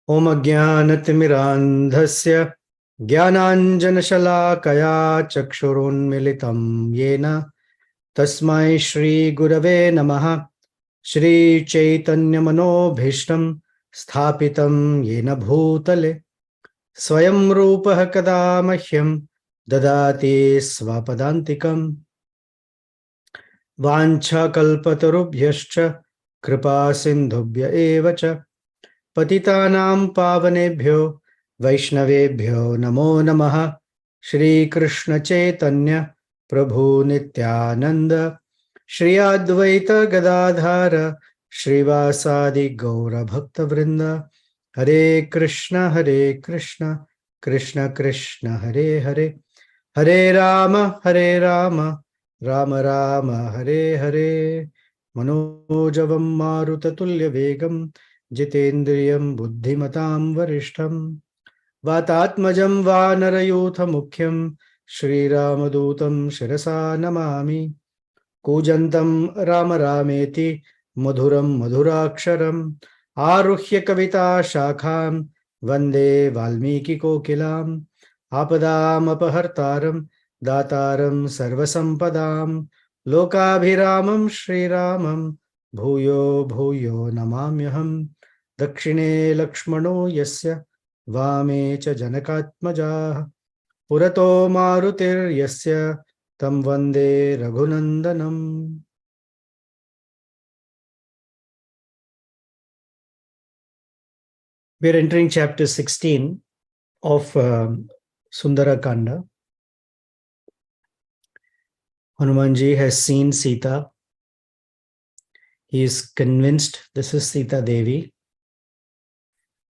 Om Ajnanatimirandhasya Jnananjanashalakaya Chakshurunmilitam Yena Tasmai Shri Gurave Namaha Shri Chaitanya Manobhishtam Sthapitam Yena Bhutale Swayam Rupah Kada Mahyam Dadati Svapadantikam Vancha Kalpatarubhyascha Kripa Sindhubhya Evacha Patitanam Pavanebhyo Vaishnavebhyo Namo Namaha Shri Krishna Chaitanya Prabhu Nityananda Shri Advaita Gadadhara Shrivasadi Gaura Bhakta Vrinda Hare Krishna Krishna Krishna Hare Hare Hare Rama Rama Rama Hare Hare Manojavam Marutatulya Vegam Jitendriyam Buddhimatam Varishtham Vatatmajam Vanarayutha Mukhyam Shri Ramadutam Shirasa Namami Kujantam Rama Rameti Madhuram Madhuraksharam Aruhya Kavita Shakham Vande Valmiki Kokilam Apadam Apahartaram Dataram Sarvasampadam Lokabhiramam Shri Ramam Bhuyo Bhuyo Namamyaham Dakshine Lakshmano Yasya Vame Cha Janakatmaja Purato Marutir Yasya Tam Vande Raghunandanam. We are entering chapter 16 of Sundara Kanda. Hanumanji has seen Sita. He is convinced this is Sita Devi,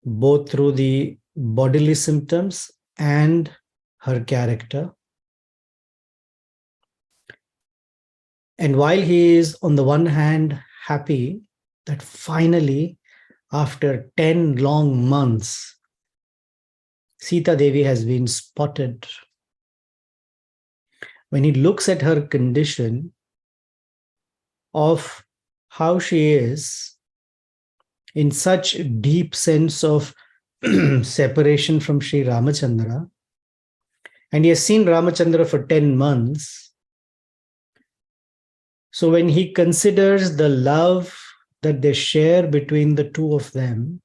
both through the bodily symptoms and her character. And while he is on the one hand happy that finally, after 10 long months, Sita Devi has been spotted, when he looks at her condition of how she is in such deep sense of separation from Sri Ramachandra, and he has seen Ramachandra for 10 months. So when he considers the love that they share between the two of them,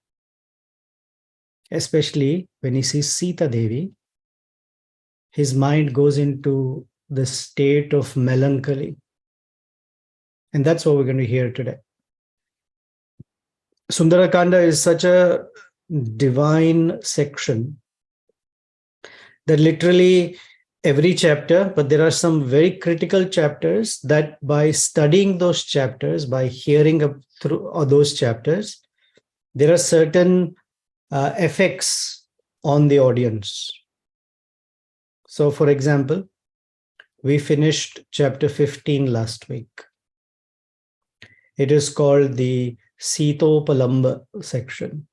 especially when he sees Sita Devi, his mind goes into the state of melancholy. And that's what we're going to hear today. Sundara Kanda is such a divine section that literally every chapter, but there are some very critical chapters that by studying those chapters, by hearing through those chapters, there are certain effects on the audience. So, for example, we finished chapter 15 last week. It is called the Sitopalamba section.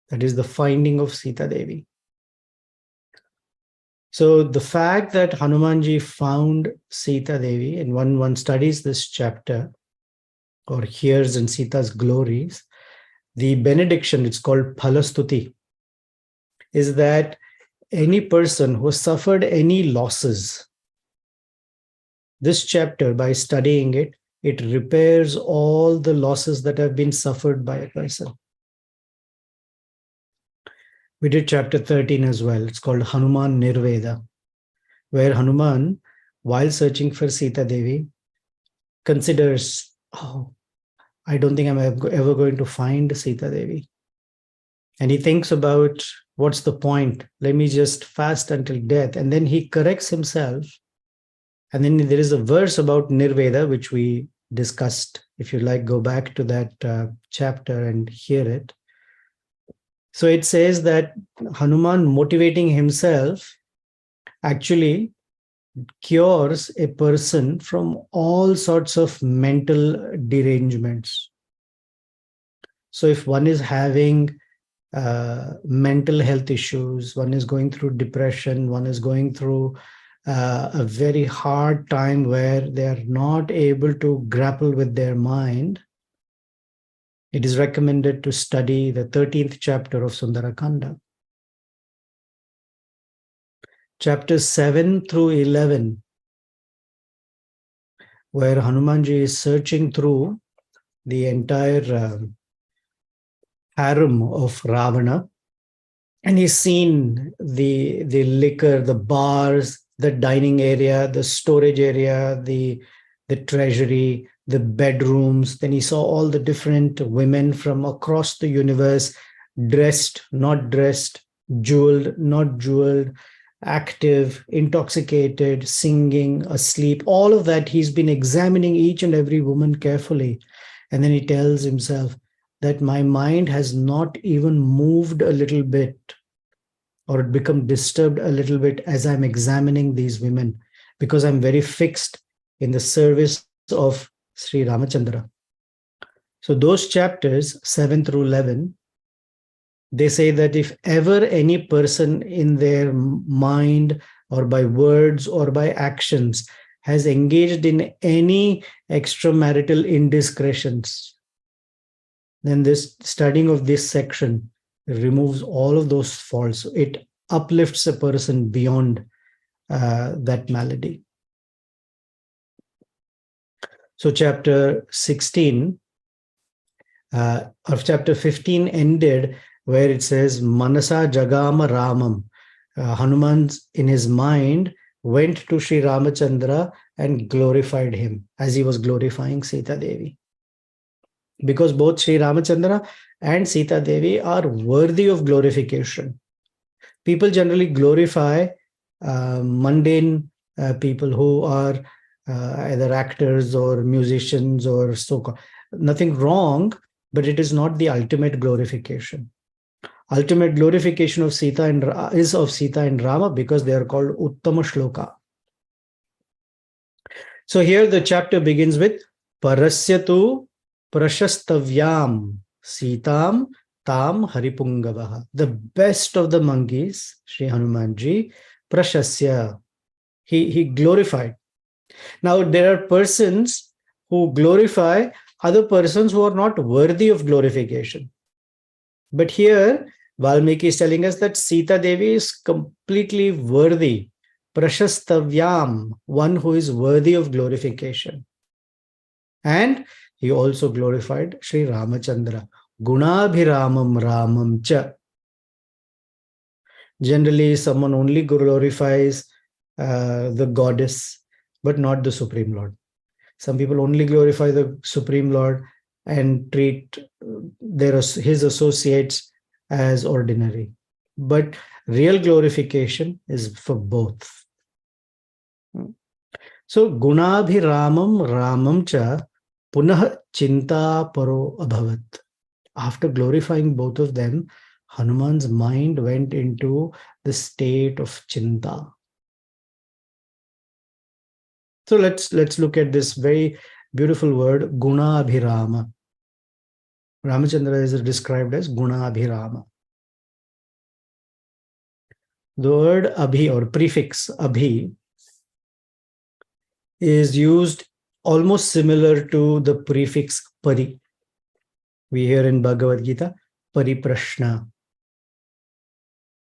That is the finding of Sita Devi. So the fact that Hanumanji found Sita Devi, and one studies this chapter or hears in Sita's glories, the benediction, it's called Phalastuti, is that any person who has suffered any losses, this chapter, by studying it, it repairs all the losses that have been suffered by a person. We did chapter 13 as well. It's called Hanuman Nirveda, where Hanuman, while searching for Sita Devi, considers, oh, I don't think I'm ever going to find Sita Devi. And he thinks about, what's the point? Let me just fast until death. And then he corrects himself. And then there is a verse about Nirveda, which we discussed. If you like, go back to that chapter and hear it. So it says that Hanuman, motivating himself, actually cures a person from all sorts of mental derangements. So if one is having mental health issues, one is going through depression, one is going through a very hard time where they are not able to grapple with their mind, it is recommended to study the 13th chapter of Sundara Kanda. Chapters 7 through 11, where Hanumanji is searching through the entire harem of Ravana, and he's seen the liquor, the bars, the dining area, the storage area, the treasury, the bedrooms. Then he saw all the different women from across the universe, dressed, not dressed, jeweled, not jeweled, active, intoxicated, singing, asleep. All of that, he's been examining each and every woman carefully. And then he tells himself that my mind has not even moved a little bit or become disturbed a little bit as I'm examining these women, because I'm very fixed in the service of Sri Ramachandra. So those chapters 7 through 11, they say that if ever any person in their mind or by words or by actions has engaged in any extramarital indiscretions, then this studying of this section removes all of those faults. It uplifts a person beyond that malady. So chapter 16 of chapter 15 ended where it says, Manasa Jagama Ramam. Hanuman in his mind went to Sri Ramachandra and glorified him as he was glorifying Sita Devi. Because both Sri Ramachandra and Sita Devi are worthy of glorification. People generally glorify mundane people who are either actors or musicians or so. Nothing wrong, but it is not the ultimate glorification. Ultimate glorification of Sita and is of Sita and Rama because they are called Uttama Shloka. So here the chapter begins with Parasyatu Prashastavyam Sitam Tam Haripungavaha. The best of the monkeys, Sri Hanumanji, Prashasya. He glorified. Now there are persons who glorify other persons who are not worthy of glorification. But here Valmiki is telling us that Sita Devi is completely worthy. Prashastavyam, one who is worthy of glorification. And he also glorified Sri Ramachandra. Gunabhiramam Ramam Cha. Generally, someone only glorifies the goddess, but not the Supreme Lord. Some people only glorify the Supreme Lord and treat his associates as ordinary. But real glorification is for both. So, Gunabhiramam Ramam Cha Punah Chinta Paro Abhavat. After glorifying both of them, Hanuman's mind went into the state of Chinta. So let's look at this very beautiful word, Guna Abhirama. Ramachandra is described as Guna Abhirama. The word Abhi or prefix Abhi is used almost similar to the prefix Pari. We hear in Bhagavad Gita, Pariprashna.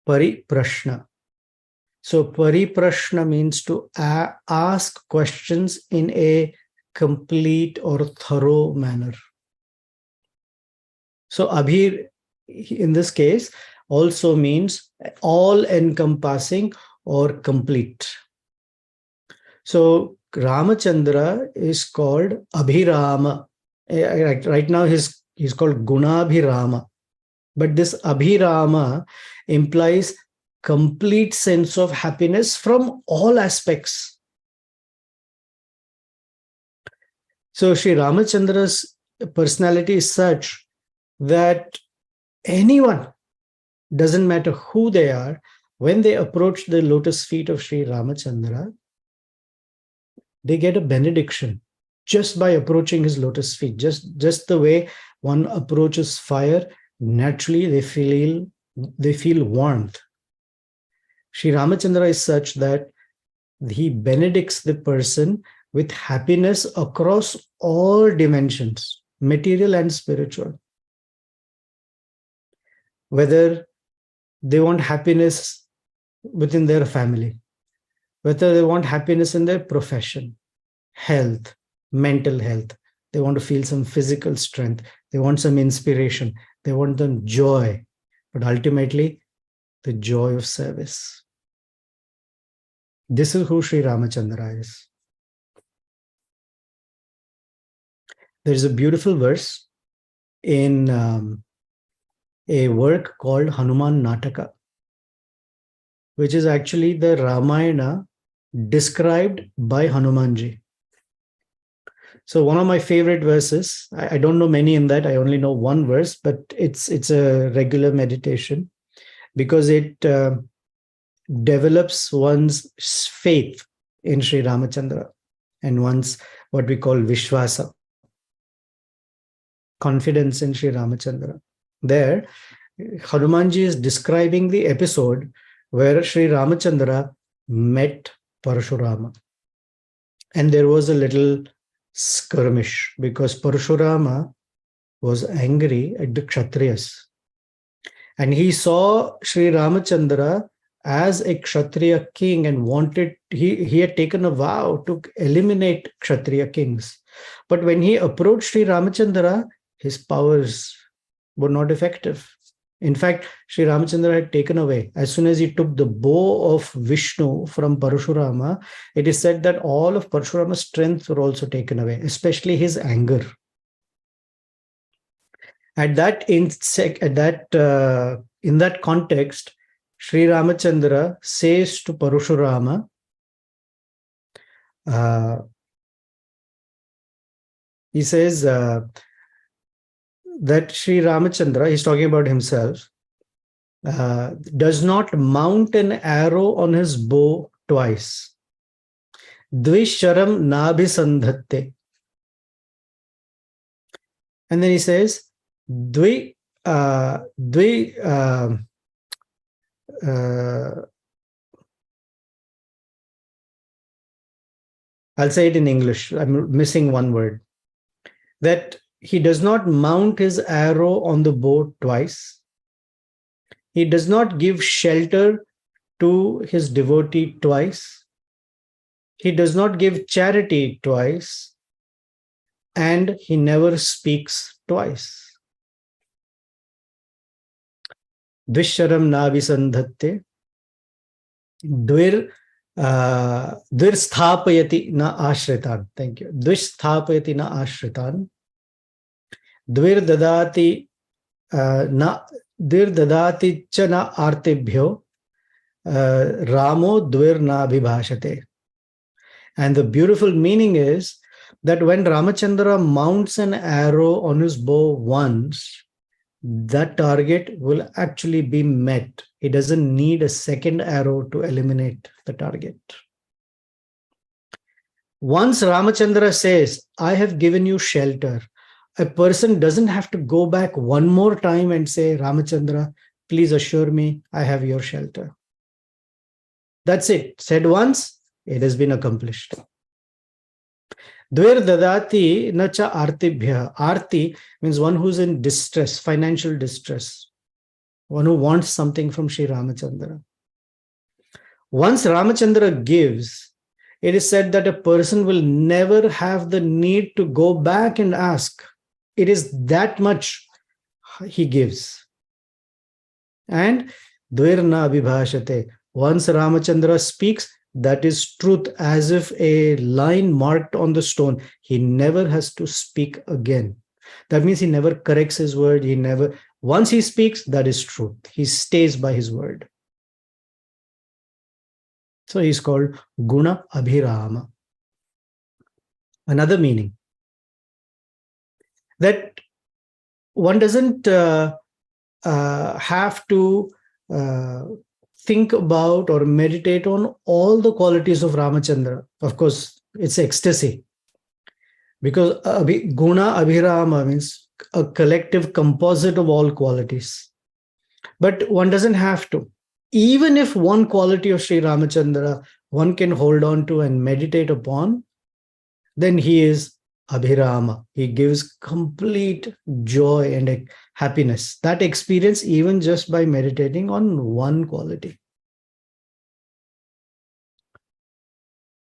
Pariprashna. So Pariprashna means to ask questions in a complete or thorough manner. So Abhir in this case also means all-encompassing or complete. So Ramachandra is called Abhirama. Right now he's called Gunabhirama. But this Abhirama implies complete sense of happiness from all aspects. So Sri Ramachandra's personality is such that anyone, doesn't matter who they are, when they approach the lotus feet of Sri Ramachandra, they get a benediction just by approaching his lotus feet. Just the way one approaches fire, naturally they feel warmth. Sri Ramachandra is such that he benedicts the person with happiness across all dimensions, material and spiritual. whether they want happiness within their family, whether they want happiness in their profession, health, mental health. They want to feel some physical strength. They want some inspiration. They want some joy. But ultimately, the joy of service. This is who Sri Ramachandra is. There's a beautiful verse in a work called Hanuman Nataka, which is actually the Ramayana described by Hanumanji. So one of my favorite verses, I don't know many in that, I only know one verse, but it's a regular meditation because it develops one's faith in Sri Ramachandra and one's what we call Vishwasa, confidence in Sri Ramachandra. There, Hanumanji is describing the episode where Sri Ramachandra met Parashurama. And there was a little skirmish because Parashurama was angry at the Kshatriyas. And he saw Sri Ramachandra as a Kshatriya king and wanted, he had taken a vow to eliminate Kshatriya kings. But when he approached Sri Ramachandra, his powers were not effective. In fact, Sri Ramachandra had taken away. As soon as he took the bow of Vishnu from Parashurama, it is said that all of Parashurama's strength were also taken away, especially his anger. In that context, Sri Ramachandra says to Parashurama, he says that Sri Ramachandra, he's talking about himself, does not mount an arrow on his bow twice. Dvisharam nabhisandhatte. And then he says, I'll say it in English. I'm missing one word. That he does not mount his arrow on the bow twice. He does not give shelter to his devotee twice. He does not give charity twice. And he never speaks twice. Dvisharam navisandhatte. Dvirsthapayati na ashritan. Thank you. Dvirsthapayati na ashritan. Dvirdadati cha na artibhyo. Ramo dvirnabhibhashate. And the beautiful meaning is that when Ramachandra mounts an arrow on his bow once, that target will actually be met. He doesn't need a second arrow to eliminate the target. Once Ramachandra says, I have given you shelter, a person doesn't have to go back one more time and say, Ramachandra, please assure me I have your shelter. That's it. Said once, it has been accomplished. Dvir dadati na cha artibhya. Arti means one who's in distress, financial distress. One who wants something from Sri Ramachandra. Once Ramachandra gives, it is said that a person will never have the need to go back and ask. It is that much he gives. And dvirna vibhashate. Once Ramachandra speaks, that is truth, as if a line marked on the stone. He never has to speak again. That means he never corrects his word. Once he speaks, that is truth. He stays by his word. So he's called Guna Abhirama. Another meaning, that one doesn't have to think about or meditate on all the qualities of Ramachandra. Of course, it's ecstasy. Because Guna Abhirama means a collective composite of all qualities. But one doesn't have to. Even if one quality of Sri Ramachandra one can hold on to and meditate upon, then he is Abhirama. He gives complete joy and happiness. That experience even just by meditating on one quality.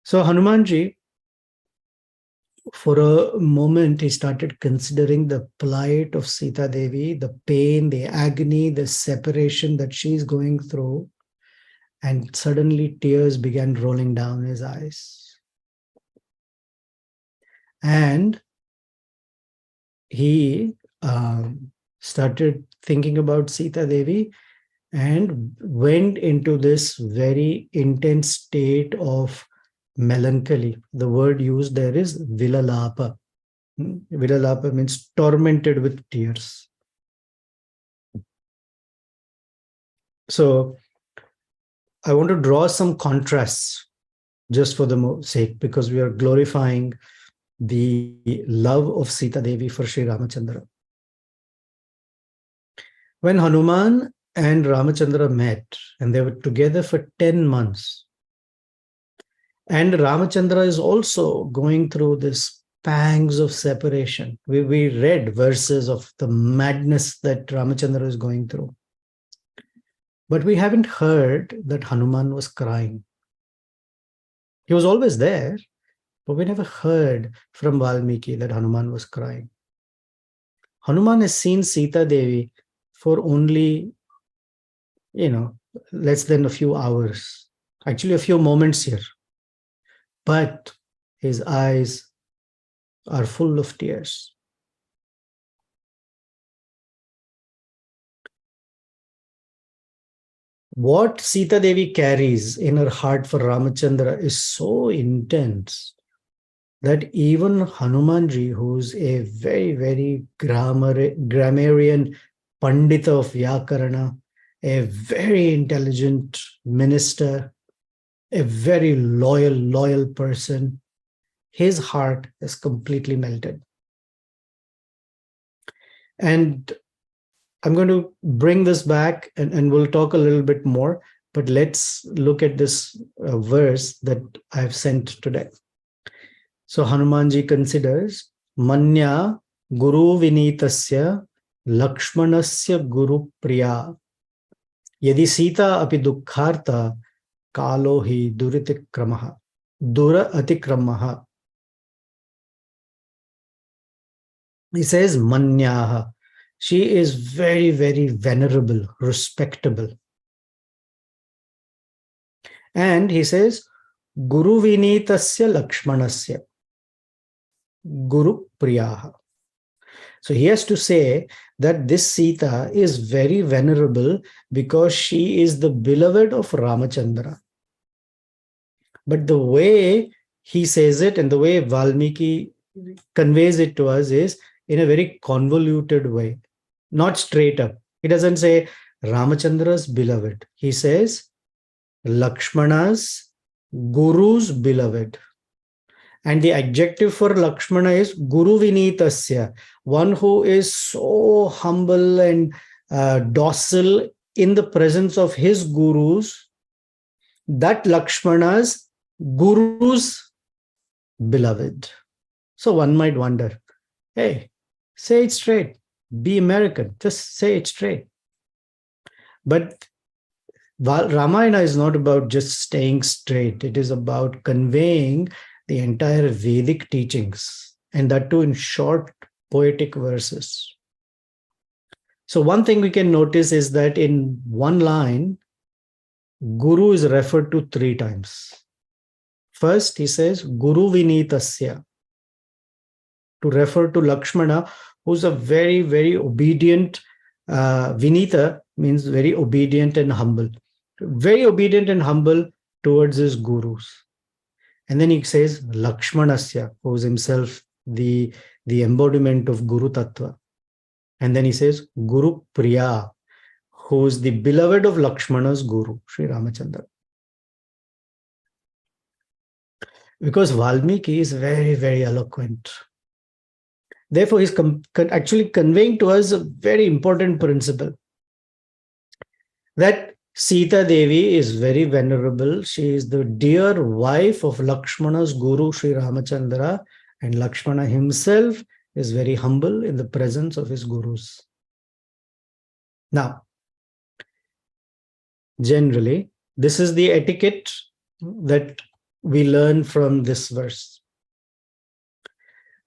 So Hanumanji, for a moment, he started considering the plight of Sita Devi, the pain, the agony, the separation that she's going through. And suddenly tears began rolling down his eyes. And he started thinking about Sita Devi and went into this very intense state of melancholy. The word used there is vilalapa. Vilalapa means tormented with tears. So I want to draw some contrasts just for the sake, because we are glorifying the love of Sita Devi for Sri Ramachandra. When Hanuman and Ramachandra met, and they were together for 10 months, and Ramachandra is also going through this pangs of separation. We read verses of the madness that Ramachandra is going through. But we haven't heard that Hanuman was crying. He was always there, but we never heard from Valmiki that Hanuman was crying. Hanuman has seen Sita Devi for only, less than a few hours, actually a few moments here. But his eyes are full of tears. What Sita Devi carries in her heart for Ramachandra is so intense that even Hanumanji, who's a very, very grammarian Pandita of Vyakarana, a very intelligent minister, a very loyal person, his heart is completely melted. And I'm going to bring this back and we'll talk a little bit more, but let's look at this verse that I've sent today. So Hanumanji considers Manya Guru Vinitasya Lakshmanasya Guru Priya Yadi Sita api Dukkharta Kalo hi Duratikramaha. Duratikramaha. He says Manyaha. She is very, very venerable, respectable. And he says, Guru Vinitasya Lakshmanasya Guru Priyaha. So he has to say that this Sita is very venerable because she is the beloved of Ramachandra. But the way he says it and the way Valmiki conveys it to us is in a very convoluted way, not straight up. He doesn't say Ramachandra's beloved. He says Lakshmana's Guru's beloved. And the adjective for Lakshmana is Guru Vinitasya, one who is so humble and docile in the presence of his gurus, that Lakshmana's Guru's beloved. So one might wonder, hey, say it straight. Be American. Just say it straight. But Ramayana is not about just staying straight. It is about conveying the entire Vedic teachings, and that too in short poetic verses. So one thing we can notice is that in one line, Guru is referred to 3 times. First, he says, Guru Vinitasya, to refer to Lakshmana, who's a very, very obedient, Vinita means very obedient and humble. Very obedient and humble towards his gurus. And then he says Lakshmanasya, who is himself the embodiment of Guru Tattva. And then he says Guru Priya, who is the beloved of Lakshmana's Guru, Sri Ramachandra. Because Valmiki is very, very eloquent. Therefore, he's actually conveying to us a very important principle, that Sita Devi is very venerable. She is the dear wife of Lakshmana's Guru, Sri Ramachandra, And Lakshmana himself is very humble in the presence of his gurus. Now, generally, this is the etiquette that we learn from this verse.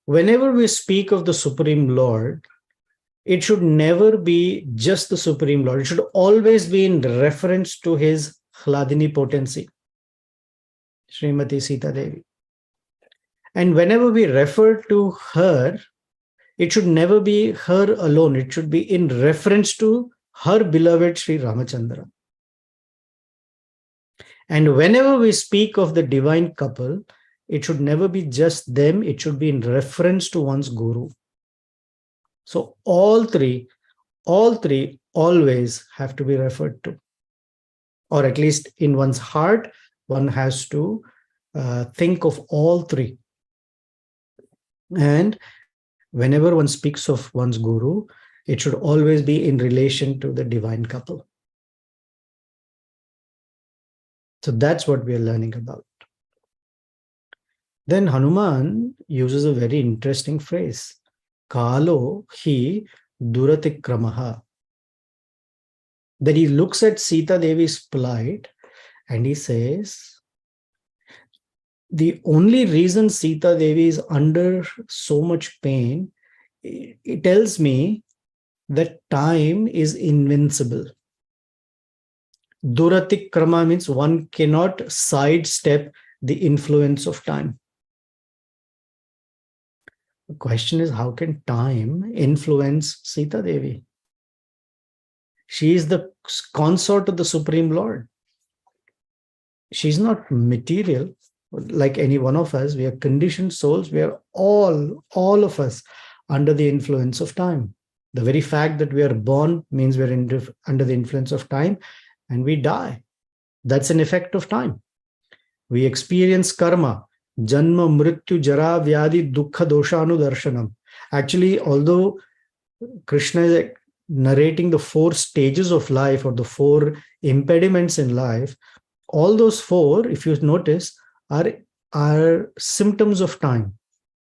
Whenever we speak of the Supreme Lord, it should never be just the Supreme Lord. It should always be in reference to his Hladini potency, Srimati Sita Devi. And whenever we refer to her, it should never be her alone. It should be in reference to her beloved Sri Ramachandra. And whenever we speak of the divine couple, it should never be just them. It should be in reference to one's guru. So all three always have to be referred to. Or at least in one's heart, one has to think of all three. And whenever one speaks of one's guru, it should always be in relation to the divine couple. So that's what we are learning about. Then Hanuman uses a very interesting phrase. Kalo hi duratikramaha. That he looks at Sita Devi's plight and he says, the only reason Sita Devi is under so much pain, it tells me that time is invincible. Duratikrama means one cannot sidestep the influence of time. The question is, how can time influence Sita Devi? She is the consort of the Supreme Lord. She's not material like any one of us. We are conditioned souls. We are all of us under the influence of time. The very fact that we are born means we're under the influence of time, and we die. That's an effect of time. We experience karma, janma, mrityu, jara, vyadi, dukkha, doshanu, darshanam. Actually, although Krishna is narrating the 4 stages of life or the 4 impediments in life, all those 4, if you notice, are symptoms of time.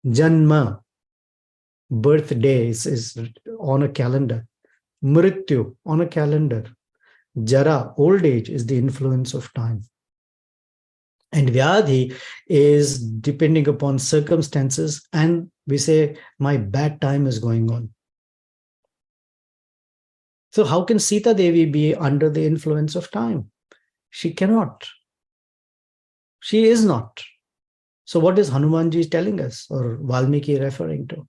Janma, birthdays is on a calendar. Mrityu, on a calendar. Jara, old age, is the influence of time. And Vyadhi is depending upon circumstances, and we say, my bad time is going on. So how can Sita Devi be under the influence of time? She cannot. She is not. So what is Hanumanji telling us, or Valmiki referring to?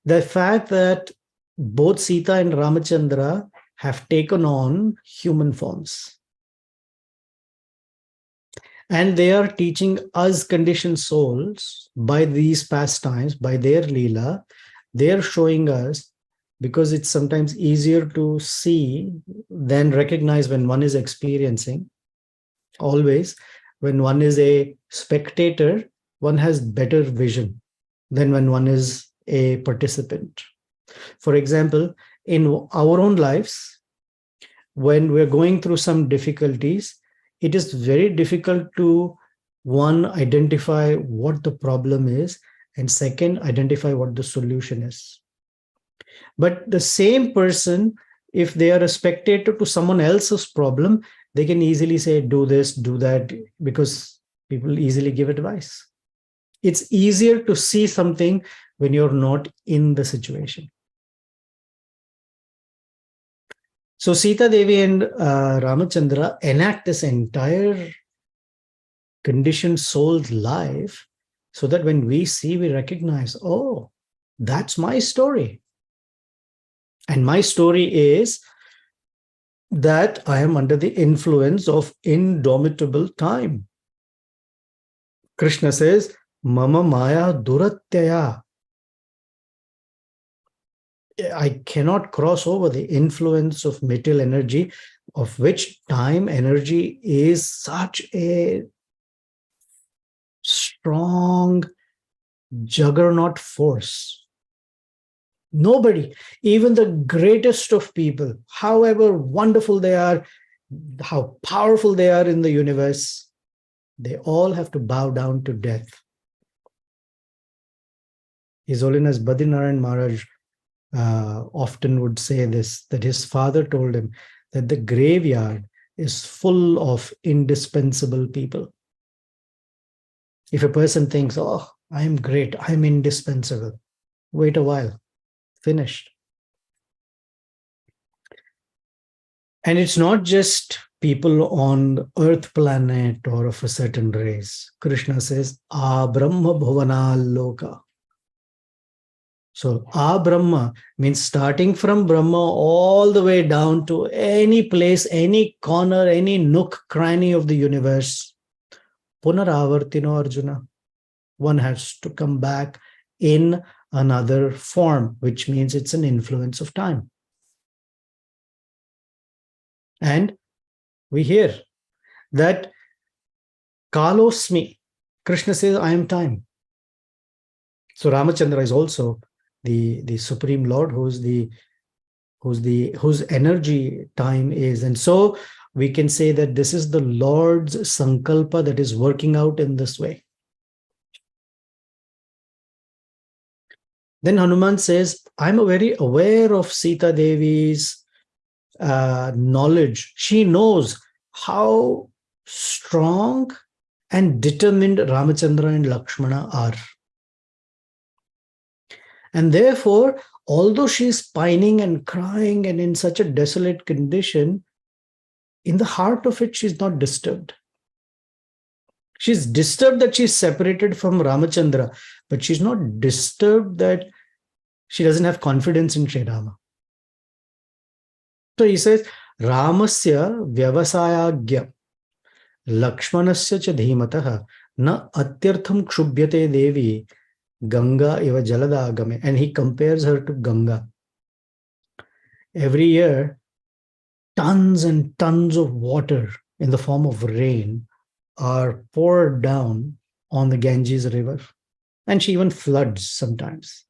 The fact that both Sita and Ramachandra have taken on human forms. And they are teaching us conditioned souls by these pastimes, by their Leela. They are showing us, because it's sometimes easier to see than recognize when one is experiencing. Always, when one is a spectator, one has better vision than when one is a participant. For example, in our own lives, when we're going through some difficulties, it is very difficult to, one, identify what the problem is, and second, identify what the solution is. But the same person, if they are a spectator to someone else's problem, they can easily say, do this, do that, because people easily give advice. It's easier to see something when you're not in the situation. So Sita Devi and Ramachandra enact this entire conditioned soul's life so that when we see, we recognize, oh, that's my story. And my story is that I am under the influence of indomitable time. Krishna says, Mama Maya Duratyaya. I cannot cross over the influence of material energy, of which time energy is such a strong juggernaut force. Nobody, even the greatest of people, however wonderful they are, how powerful they are in the universe, they all have to bow down to death. His Holiness Badrinaran Maharaj often would say this, that his father told him that the graveyard is full of indispensable people. If a person thinks, oh, I'm great, I'm indispensable, wait a while, finished. And it's not just people on the earth planet or of a certain race. Krishna says, A Brahma Bhuvana Loka. So, A Brahma means starting from Brahma all the way down to any place, any corner, any nook, cranny of the universe. Punaravartino Arjuna. One has to come back in another form, which means it's an influence of time. And we hear that Kalosmi, Krishna says, I am time. So Ramachandra is also the Supreme Lord whose energy time is. And so we can say that this is the Lord's Sankalpa that is working out in this way. Then Hanuman says, I'm very aware of Sita Devi's knowledge. She knows how strong and determined Ramachandra and Lakshmana are. And therefore, although she's pining and crying and in such a desolate condition, in the heart of it, she's not disturbed. She's disturbed that she's separated from Ramachandra, but she's not disturbed that she doesn't have confidence in Sri Rama. So he says, Ramasya vyavasayagya Lakshmanasya cha dhimatah na atyartham kshubhyate devi Ganga iva jaladagame. And he compares her to Ganga. Every year, tons and tons of water in the form of rain are poured down on the Ganges river. And she even floods sometimes.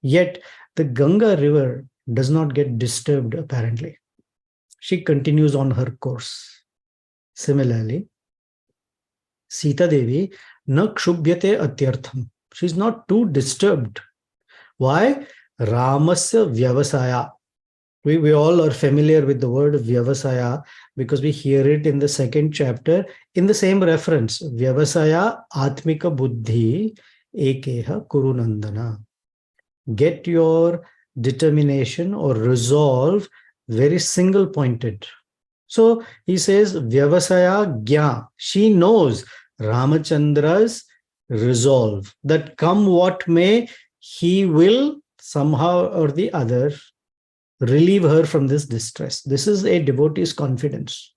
Yet the Ganga river does not get disturbed, apparently. She continues on her course. Similarly, Sita Devi na kshubhyate atyartham. She's not too disturbed. Why? Ramasya vyavasaya. We all are familiar with the word vyavasaya because we hear it in the second chapter in the same reference. Vyavasaya atmika buddhi ekeha kurunandana. Get your determination or resolve very single pointed. So he says vyavasaya gya. She knows Ramachandra's resolve that come what may, he will somehow or the other relieve her from this distress. This is a devotee's confidence.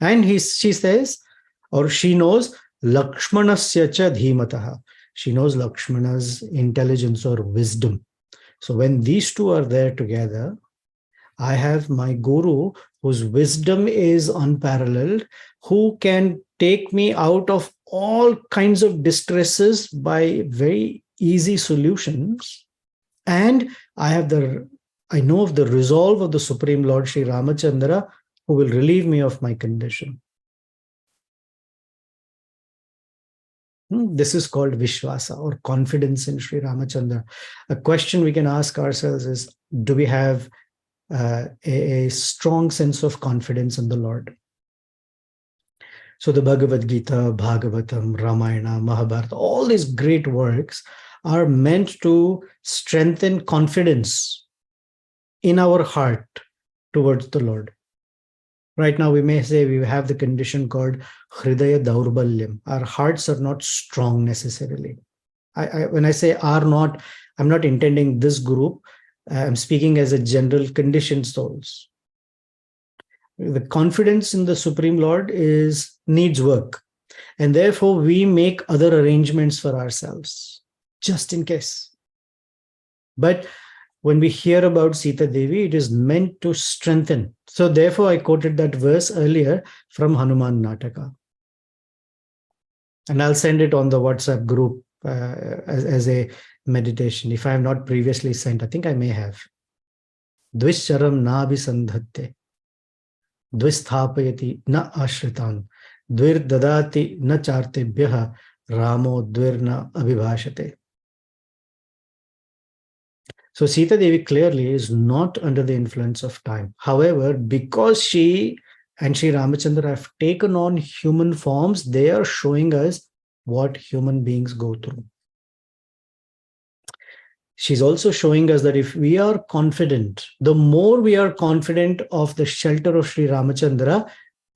And she says, or she knows, Lakshmanasya cha dhimataha. She knows Lakshmana's intelligence or wisdom. So when these two are there together, I have my guru whose wisdom is unparalleled, who can take me out of all kinds of distresses by very easy solutions. And I know of the resolve of the Supreme Lord Sri Ramachandra, who will relieve me of my condition. This is called Vishwasa or confidence in Sri Ramachandra. A question we can ask ourselves is, do we have a strong sense of confidence in the Lord? So the Bhagavad Gita, Bhagavatam, Ramayana, Mahabharata, all these great works are meant to strengthen confidence in our heart towards the Lord. Right now, we may say we have the condition called Hridaya Daurbalyam. Our hearts are not strong necessarily. When I say are not, I'm not intending this group. I'm speaking as a general conditioned souls. The confidence in the Supreme Lord needs work. And therefore, we make other arrangements for ourselves, just in case. But when we hear about Sita Devi, it is meant to strengthen. So therefore, I quoted that verse earlier from Hanuman Nataka. And I'll send it on the WhatsApp group as a meditation. If I have not previously sent, I think I may have. Dvischaram na abhisandhatte. Dvisthapayati na ashritan. Dvir dadati na chartebhyaha. Ramo dvir na abhibhashate. So Sita Devi clearly is not under the influence of time. However, because she and Sri Ramachandra have taken on human forms, they are showing us what human beings go through. She's also showing us that if we are confident, the more we are confident of the shelter of Sri Ramachandra,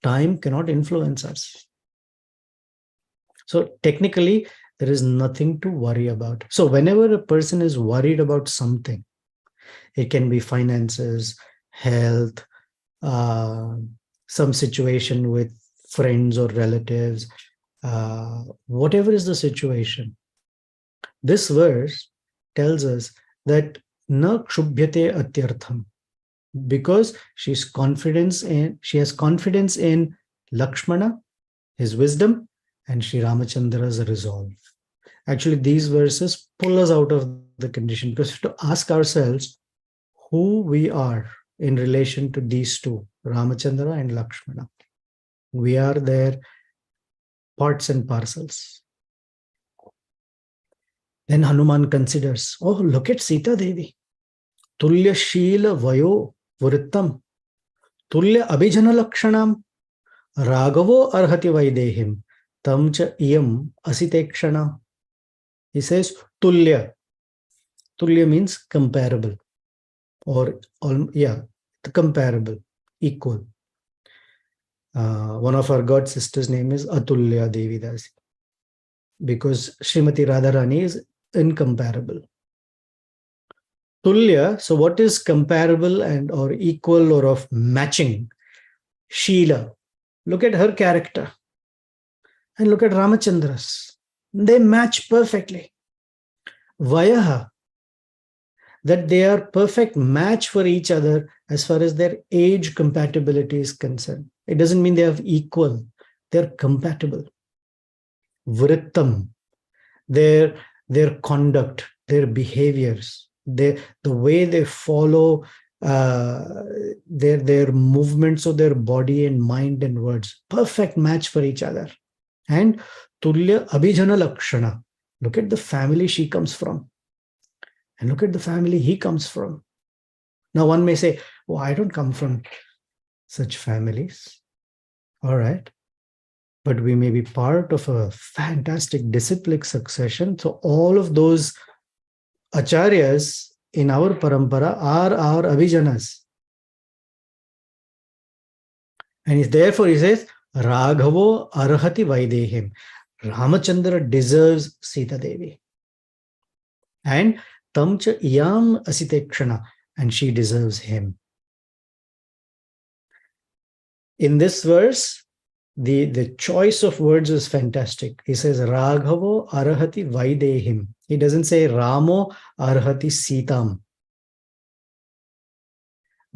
time cannot influence us. So technically, there is nothing to worry about. So whenever a person is worried about something, it can be finances, health, uh, some situation with friends or relatives, whatever is the situation. This verse tells us that na kshubhyate atyartham, because she has confidence in Lakshmana, his wisdom, and Sri Ramachandra's resolve. Actually, these verses pull us out of the condition, because we have to ask ourselves who we are in relation to these two, Ramachandra and Lakshmana. We are their parts and parcels. Then Hanuman considers, oh, look at Sita Devi. Tulya Shila Vayo Vrittam. Tulya Abhijana Lakshanam. Raghavo Arhati Vaidehim. Tam cha iyam asitekshana. He says Tulya. Tulya means comparable. Or, comparable, equal. One of our god sisters' name is Atulya Devi Dasi, because Srimati Radharani is incomparable. Tulya, so what is comparable and or equal or of matching? Sheila. Look at her character. And look at Ramachandra's. They match perfectly. Vayaha, that they are perfect match for each other as far as their age compatibility is concerned. It doesn't mean they have equal. They're compatible. Vrittam, their conduct, their behaviors, the way they follow their movements of their body and mind and words, perfect match for each other. And Tulya Abhijana Lakshana, look at the family she comes from, and look at the family he comes from. Now one may say, oh, I don't come from such families. All right. But we may be part of a fantastic disciplic succession. So all of those acharyas in our parampara are our abhijanas. And therefore he says, Raghavo arhati vaidehim. Ramachandra deserves Sita Devi. And tamcha iyam asitekshana. And she deserves him. In this verse, the choice of words is fantastic. He says, Raghavo arhati vaidehim. He doesn't say Ramo arhati Sitam.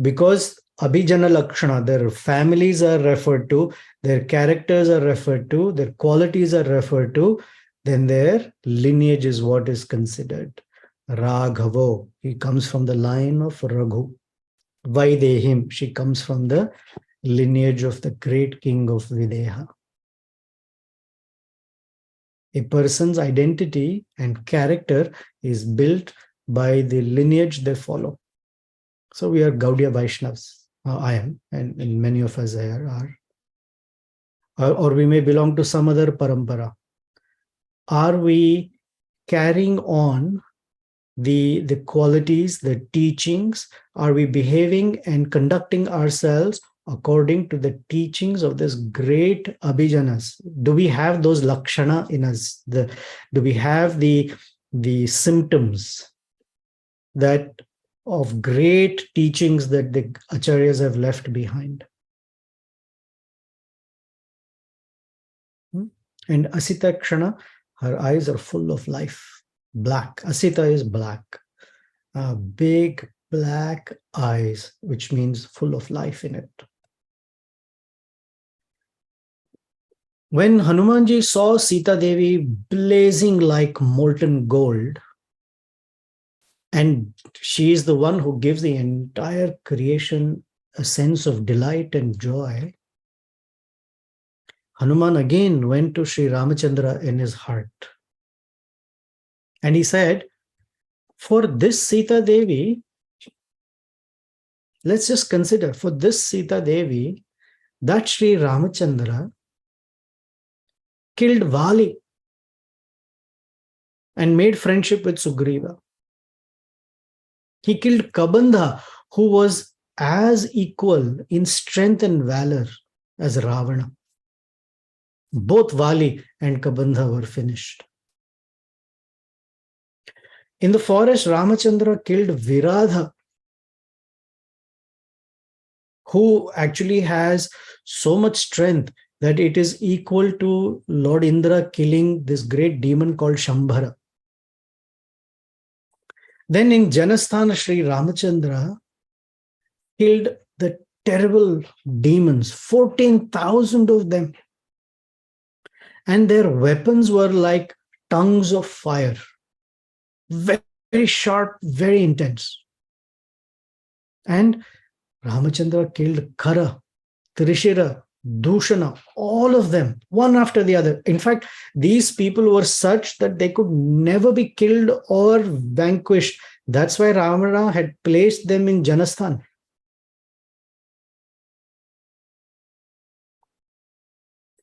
Because Abhijana Lakshana, their families are referred to, their characters are referred to, their qualities are referred to, then their lineage is what is considered. Raghavo, he comes from the line of Raghu. Vaidehim, she comes from the lineage of the great king of Videha. A person's identity and character is built by the lineage they follow. So we are Gaudiya Vaishnavas. I am, and many of us here are. Or we may belong to some other parampara. Are we carrying on the qualities, the teachings? Are we behaving and conducting ourselves according to the teachings of this great abhijanas? Do we have those lakshana in us? Do we have the symptoms that of great teachings that the acharyas have left behind? And Asita Kshana, her eyes are full of life. Black. Asita is black. Big black eyes, which means full of life in it. When Hanumanji saw Sita Devi blazing like molten gold, and she is the one who gives the entire creation a sense of delight and joy, Hanuman again went to Sri Ramachandra in his heart. And he said, For this Sita Devi, let's just consider, for this Sita Devi, that Sri Ramachandra killed Vali and made friendship with Sugriva. He killed Kabandha, who was as equal in strength and valor as Ravana. Both Vali and Kabandha were finished. In the forest, Ramachandra killed Viradha, who actually has so much strength that it is equal to Lord Indra killing this great demon called Shambhara. Then in Janasthana, Sri Ramachandra killed the terrible demons, 14,000 of them. And their weapons were like tongues of fire, very, very sharp, very intense. And Ramachandra killed Khara, Trishira, Dushana, all of them, one after the other. In fact, these people were such that they could never be killed or vanquished. That's why Ravana had placed them in Janasthan.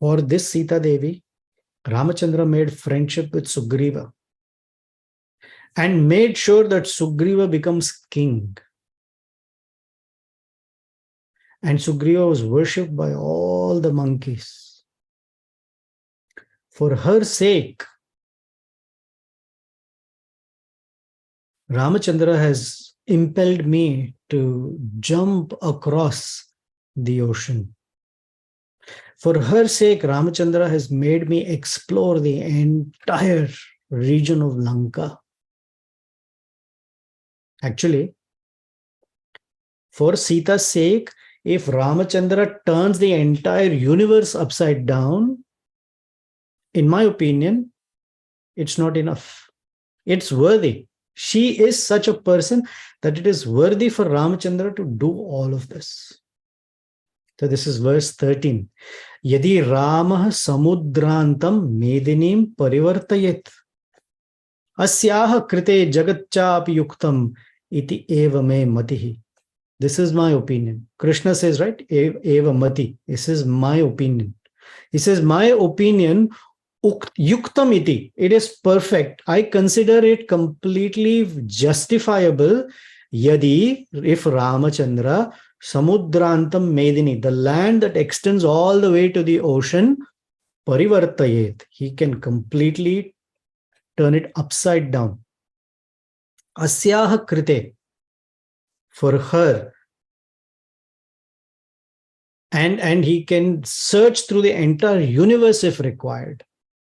For this Sita Devi, Ramachandra made friendship with Sugriva and made sure that Sugriva becomes king. And Sugriva was worshipped by all the monkeys. For her sake, Ramachandra has impelled me to jump across the ocean. For her sake, Ramachandra has made me explore the entire region of Lanka. Actually, for Sita's sake, if Ramachandra turns the entire universe upside down, in my opinion, it's not enough. It's worthy. She is such a person that it is worthy for Ramachandra to do all of this. So this is verse 13. Yadi Ramah samudrantam medinim parivartayet asyaha krite jagatchapi yuktam iti eva me matihi. This is my opinion. Krishna says, right? Eva mati. This is my opinion. He says, my opinion, yuktam iti. It is perfect. I consider it completely justifiable. Yadi, if Ramachandra, samudrantam medini, the land that extends all the way to the ocean, parivartayet. He can completely turn it upside down. Asyaha krite. For her, and he can search through the entire universe if required.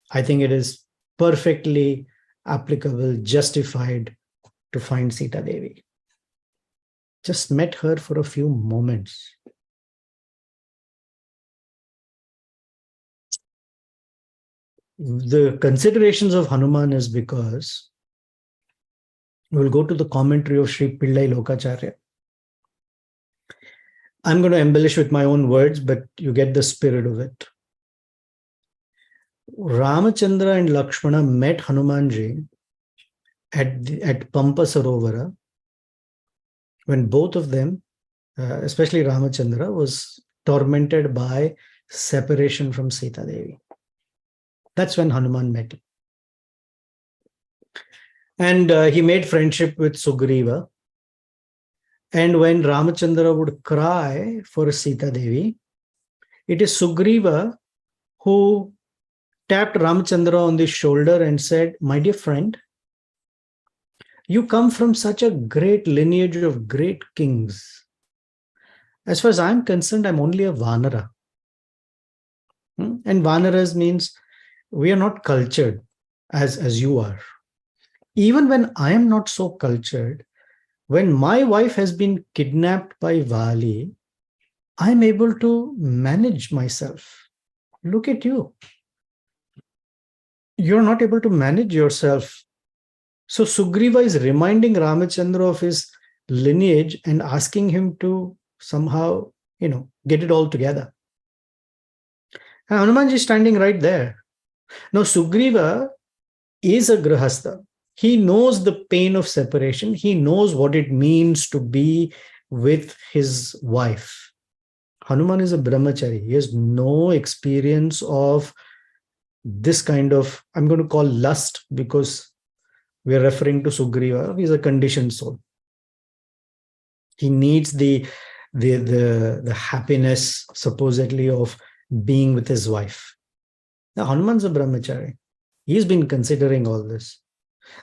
I think it is perfectly applicable, justified to find Sita Devi. Just met her for a few moments. The considerations of Hanuman is because we'll go to the commentary of Sri Pillai Lokacharya. I'm going to embellish with my own words, but you get the spirit of it. Ramachandra and Lakshmana met Hanumanji at Pampa Sarovara when both of them, especially Ramachandra, was tormented by separation from Sita Devi. That's when Hanuman met him. And he made friendship with Sugriva. And when Ramachandra would cry for Sita Devi, it is Sugriva who tapped Ramachandra on the shoulder and said, my dear friend, you come from such a great lineage of great kings. As far as I'm concerned, I'm only a Vanara. And Vanaras means we are not cultured as you are. Even when I am not so cultured, when my wife has been kidnapped by Vali, I'm able to manage myself. Look at you. You're not able to manage yourself. So Sugriva is reminding Ramachandra of his lineage and asking him to somehow, get it all together. And Hanumanji is standing right there. Now Sugriva is a grihastha. He knows the pain of separation. He knows what it means to be with his wife. Hanuman is a brahmachari. He has no experience of this kind of, I'm going to call lust, because we are referring to Sugriva. He's a conditioned soul. He needs the happiness, supposedly, of being with his wife. Now, Hanuman's a brahmachari. He's been considering all this.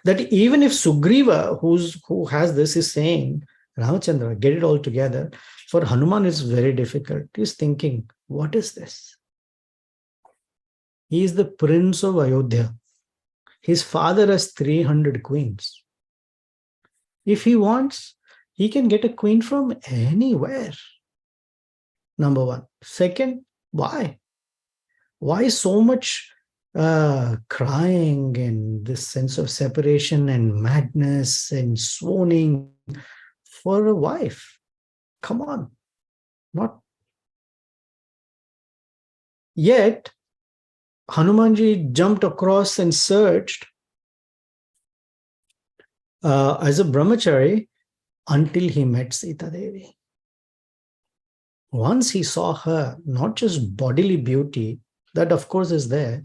That even if Sugriva, who has this, is saying, Ramachandra, get it all together, for Hanuman it's very difficult. He's thinking, what is this? He is the prince of Ayodhya. His father has 300 queens. If he wants, he can get a queen from anywhere. Number one. Second, why? Why so much crying and this sense of separation and madness and swooning for a wife? Come on. Not yet. Hanumanji jumped across and searched as a brahmachari until he met Sita Devi. Once he saw her, not just bodily beauty, that of course is there,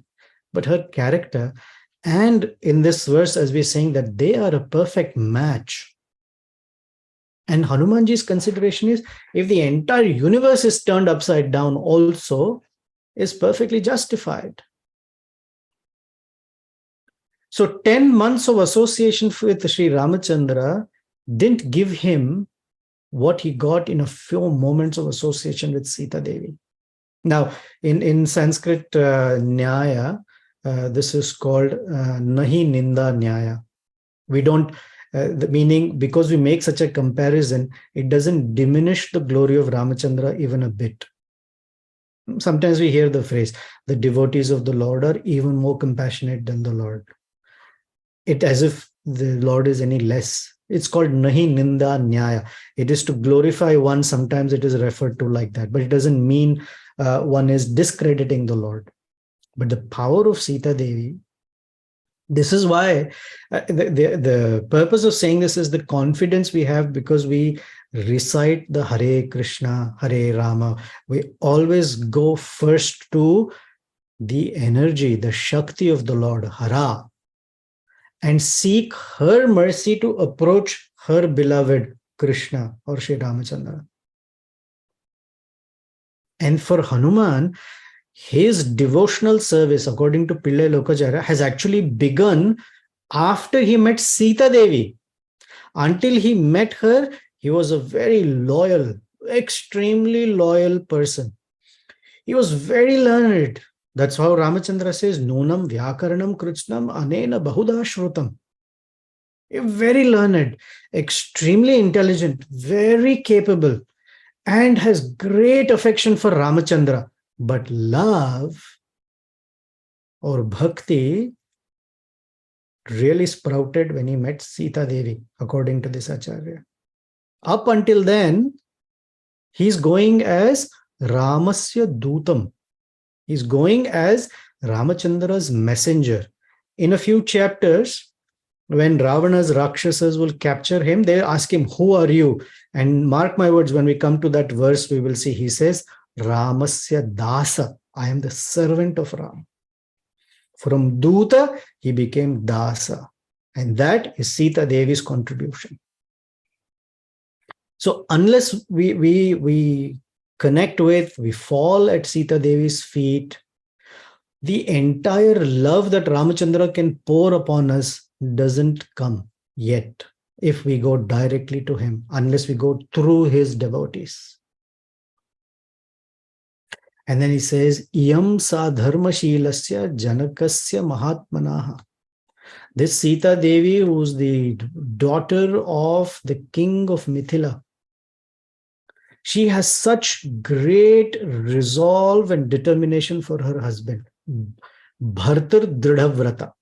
but her character. And in this verse, as we're saying, that they are a perfect match. And Hanumanji's consideration is, if the entire universe is turned upside down also, is perfectly justified. So 10 months of association with Sri Ramachandra didn't give him what he got in a few moments of association with Sita Devi. Now, in Sanskrit Nyaya, this is called Nahi Ninda Nyaya. We don't, the meaning, because we make such a comparison, it doesn't diminish the glory of Ramachandra even a bit. Sometimes we hear the phrase, the devotees of the Lord are even more compassionate than the Lord. It as if the Lord is any less. It's called Nahi Ninda Nyaya. It is to glorify one. Sometimes it is referred to like that, but it doesn't mean one is discrediting the Lord. But the power of Sita Devi, this is why the purpose of saying this is the confidence we have, because we recite the Hare Krishna, Hare Rama. We always go first to the energy, the Shakti of the Lord, Hara, and seek her mercy to approach her beloved Krishna or Sri Ramachandra. And for Hanuman, his devotional service, according to Pillai Lokacharya, has actually begun after he met Sita Devi. Until he met her, he was a very loyal, extremely loyal person. He was very learned. That's how Ramachandra says, Nunam Vyakaranam Kritshnam Anena Bahuda Shrutam. Very learned, extremely intelligent, very capable, and has great affection for Ramachandra. But love or bhakti really sprouted when he met Sita Devi, according to this Acharya. Up until then, he's going as Ramasya Dutam. He's going as Ramachandra's messenger. In a few chapters, when Ravana's Rakshasas will capture him, they ask him, who are you? And mark my words, when we come to that verse, we will see he says, Ramasya Dasa. I am the servant of Ram. From Duta, he became Dasa. And that is Sita Devi's contribution. So unless we connect with, we fall at Sita Devi's feet, the entire love that Ramachandra can pour upon us doesn't come yet if we go directly to him, unless we go through his devotees. And then he says, Iyam sa dharmashilasya janakasya mahatmanaha. This Sita Devi, who's the daughter of the king of Mithila, she has such great resolve and determination for her husband. Bhartar Dridhavrata.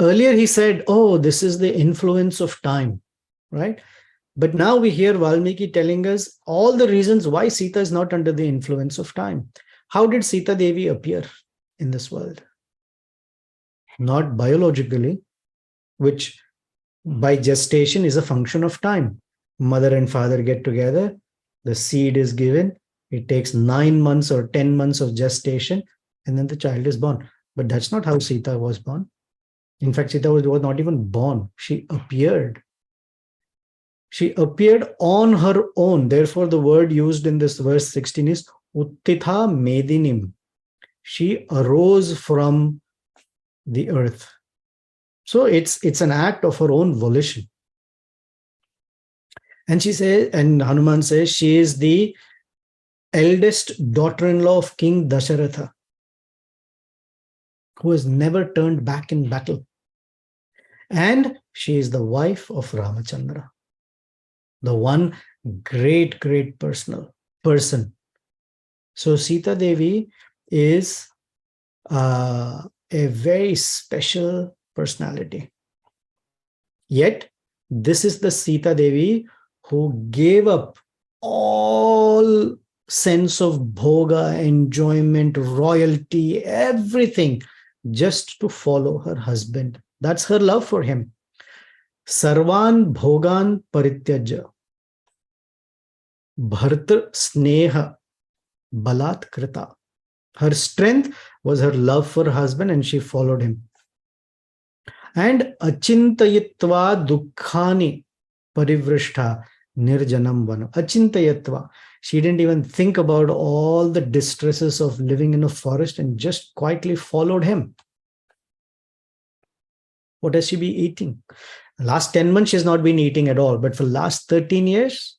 Earlier he said, oh, this is the influence of time, right? But now we hear Valmiki telling us all the reasons why Sita is not under the influence of time. How did Sita Devi appear in this world? not biologically, which by gestation is a function of time. Mother and father get together, the seed is given, it takes 9 months or 10 months of gestation, and then the child is born. But that's not how Sita was born. In fact, Sita was not even born. She appeared. She appeared on her own. Therefore, the word used in this verse 16 is Uttitha Medinim. She arose from the earth. So it's an act of her own volition. And she says, and Hanuman says, she is the eldest daughter-in-law of King Dasharatha, who has never turned back in battle. And she is the wife of Ramachandra, the one great person. So Sita Devi is a very special personality. Yet, this is the Sita Devi who gave up all sense of bhoga, enjoyment, royalty, everything, just to follow her husband. That's her love for him. Sarvan bhogan parityaja bhartr sneha balat krita. Her strength was her love for her husband, and she followed him. And achintayitva dukkhani parivrishta nirjanam vanam. Achintayatva. She didn't even think about all the distresses of living in a forest and just quietly followed him. What has she been eating? Last 10 months, she's not been eating at all. But for the last 13 years,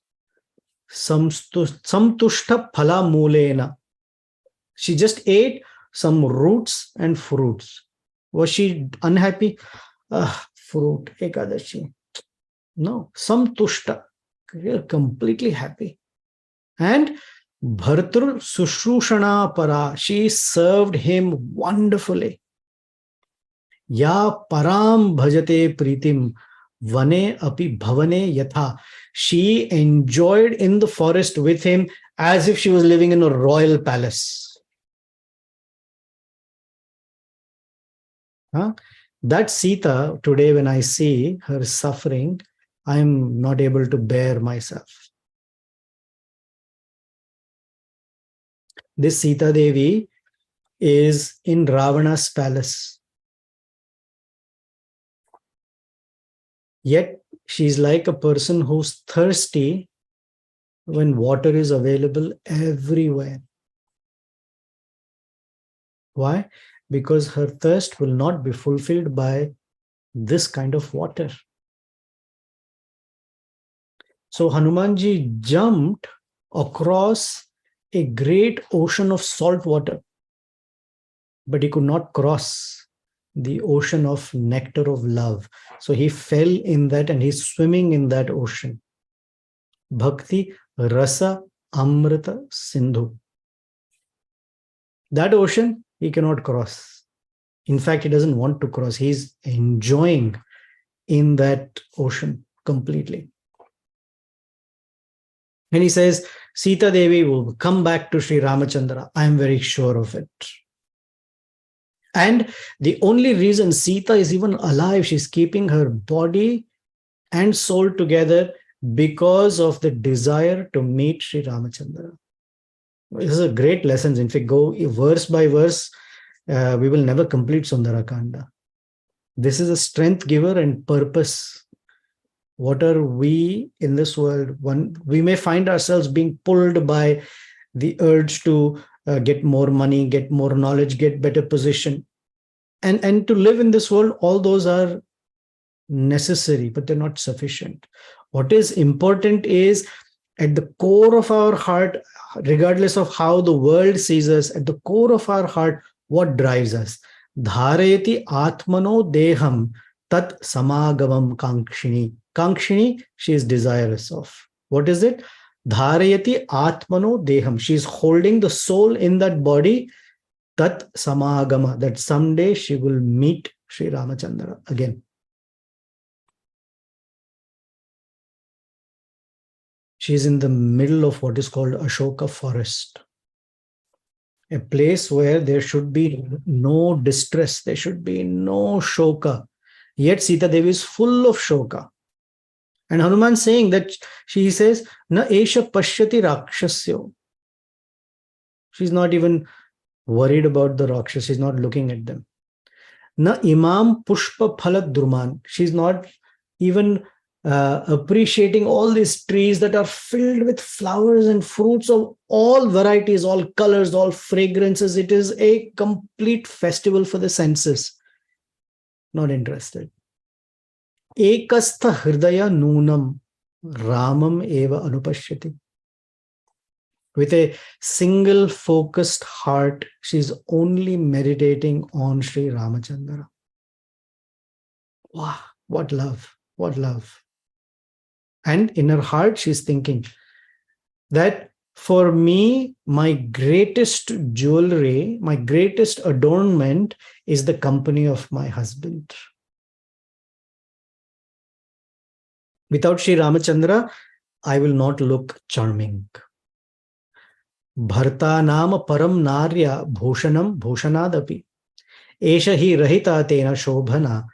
samtushta phala mulena. She just ate some roots and fruits. Was she unhappy? Fruit, Ekadashi. No, samtushta. Completely happy. And Bhartru Sushrushana Para. She served him wonderfully. Ya Param Bhajate Pritim Vane Api Bhavane Yatha. She enjoyed in the forest with him as if she was living in a royal palace. That Sita, today when I see her suffering, I'm not able to bear myself. This Sita Devi is in Ravana's palace. Yet she's like a person who's thirsty when water is available everywhere. Why? Because her thirst will not be fulfilled by this kind of water. So Hanumanji jumped across a great ocean of salt water, but he could not cross the ocean of nectar of love. So he fell in that and he's swimming in that ocean. Bhakti Rasa Amrita Sindhu. That ocean he cannot cross. In fact, he doesn't want to cross. He's enjoying in that ocean completely. And he says, Sita Devi will come back to Sri Ramachandra. I am very sure of it. And the only reason Sita is even alive, she's keeping her body and soul together because of the desire to meet Sri Ramachandra. This is a great lesson. In fact, go verse by verse, we will never complete Sundara Kanda. This is a strength giver and purpose. What are we in this world? We may find ourselves being pulled by the urge to get more money, get more knowledge, get better position. And to live in this world, all those are necessary, but they're not sufficient. What is important is at the core of our heart, regardless of how the world sees us, at the core of our heart, what drives us? Dharayati atmano deham tat samagamam kankshini. Kankshini, she is desirous of. What is it? Dharayati atmano deham. She is holding the soul in that body. Tat samagama. That someday she will meet Sri Ramachandra again. She is in the middle of what is called Ashoka forest. a place where there should be no distress, there should be no shoka. Yet Sita Devi is full of shoka. And Hanuman saying that, she says, Na esha pashyati rakshasyo. She's not even worried about the Rakshas. She's not looking at them. Na imam pushpa phalat druman. She's not even appreciating all these trees that are filled with flowers and fruits of all varieties, all colors, all fragrances. It is a complete festival for the senses. Not interested. Ekastha hridaya nunam ramam eva anupashyati. With a single focused heart, she's only meditating on Sri Ramachandra. Wow, what love, what love. And in her heart, she's thinking that for me, my greatest jewelry, my greatest adornment is the company of my husband. Without Sri Ramachandra, I will not look charming. Bharta nama param narya bhushanam bhushanadapi. Esha hi rahita tena shobhana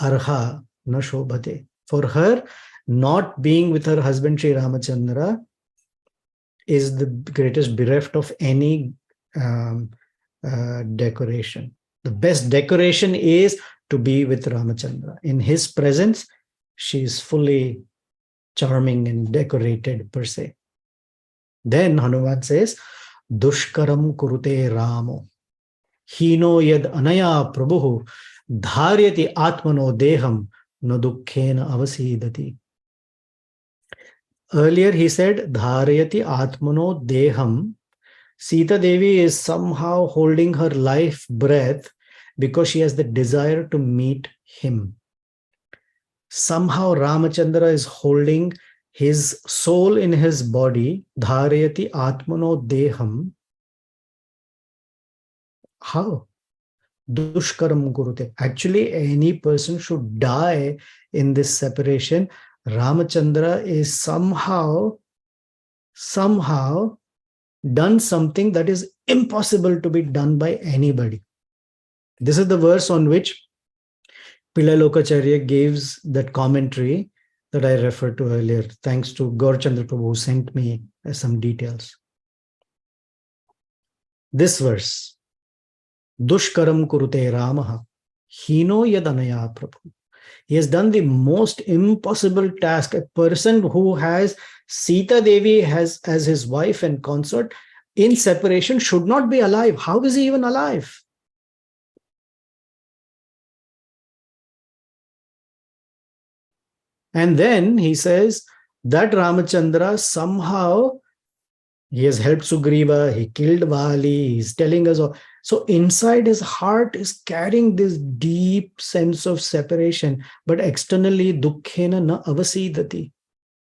arha na shobhate. For her, not being with her husband Sri Ramachandra is the greatest bereft of any decoration. The best decoration is to be with Ramachandra. In his presence, she is fully charming and decorated per se. Then Hanuman says, Dushkaram kurute Ramo. Hino yad anaya prabhu dharyati atmano deham no dukkhena avasidati. Earlier he said, Dharyati atmano deham. Sita Devi is somehow holding her life breath because she has the desire to meet him. Somehow Ramachandra is holding his soul in his body. Dharyati atmano deham. How? Dushkaram gurute. Actually, any person should die in this separation. Ramachandra is somehow done something that is impossible to be done by anybody. This is the verse on which Pillai Lokacharya gives that commentary that I referred to earlier, thanks to Gaurachandra Prabhu, who sent me some details. This verse, Dushkaram kurute Ramaha, hino yadanaya Prabhu. He has done the most impossible task. A person who has Sita Devi as his wife and consort in separation should not be alive. How is he even alive? And then he says that Ramachandra somehow, he has helped Sugriva, he killed Vali, he's telling us all. So inside his heart is carrying this deep sense of separation, but externally, dukkhena na avasidati.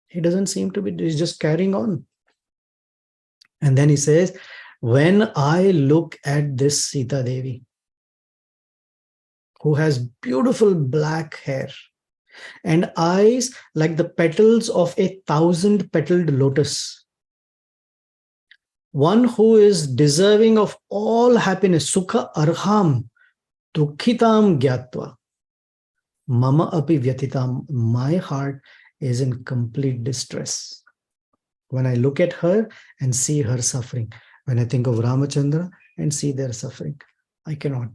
He doesn't seem to be, he's just carrying on. And then he says, when I look at this Sita Devi, who has beautiful black hair and eyes like the petals of a 1,000-petaled lotus, one who is deserving of all happiness, sukha arham, dukhitam gyatva, mama api vyatitam, my heart is in complete distress. When I look at her and see her suffering, when I think of Ramachandra and see their suffering, I cannot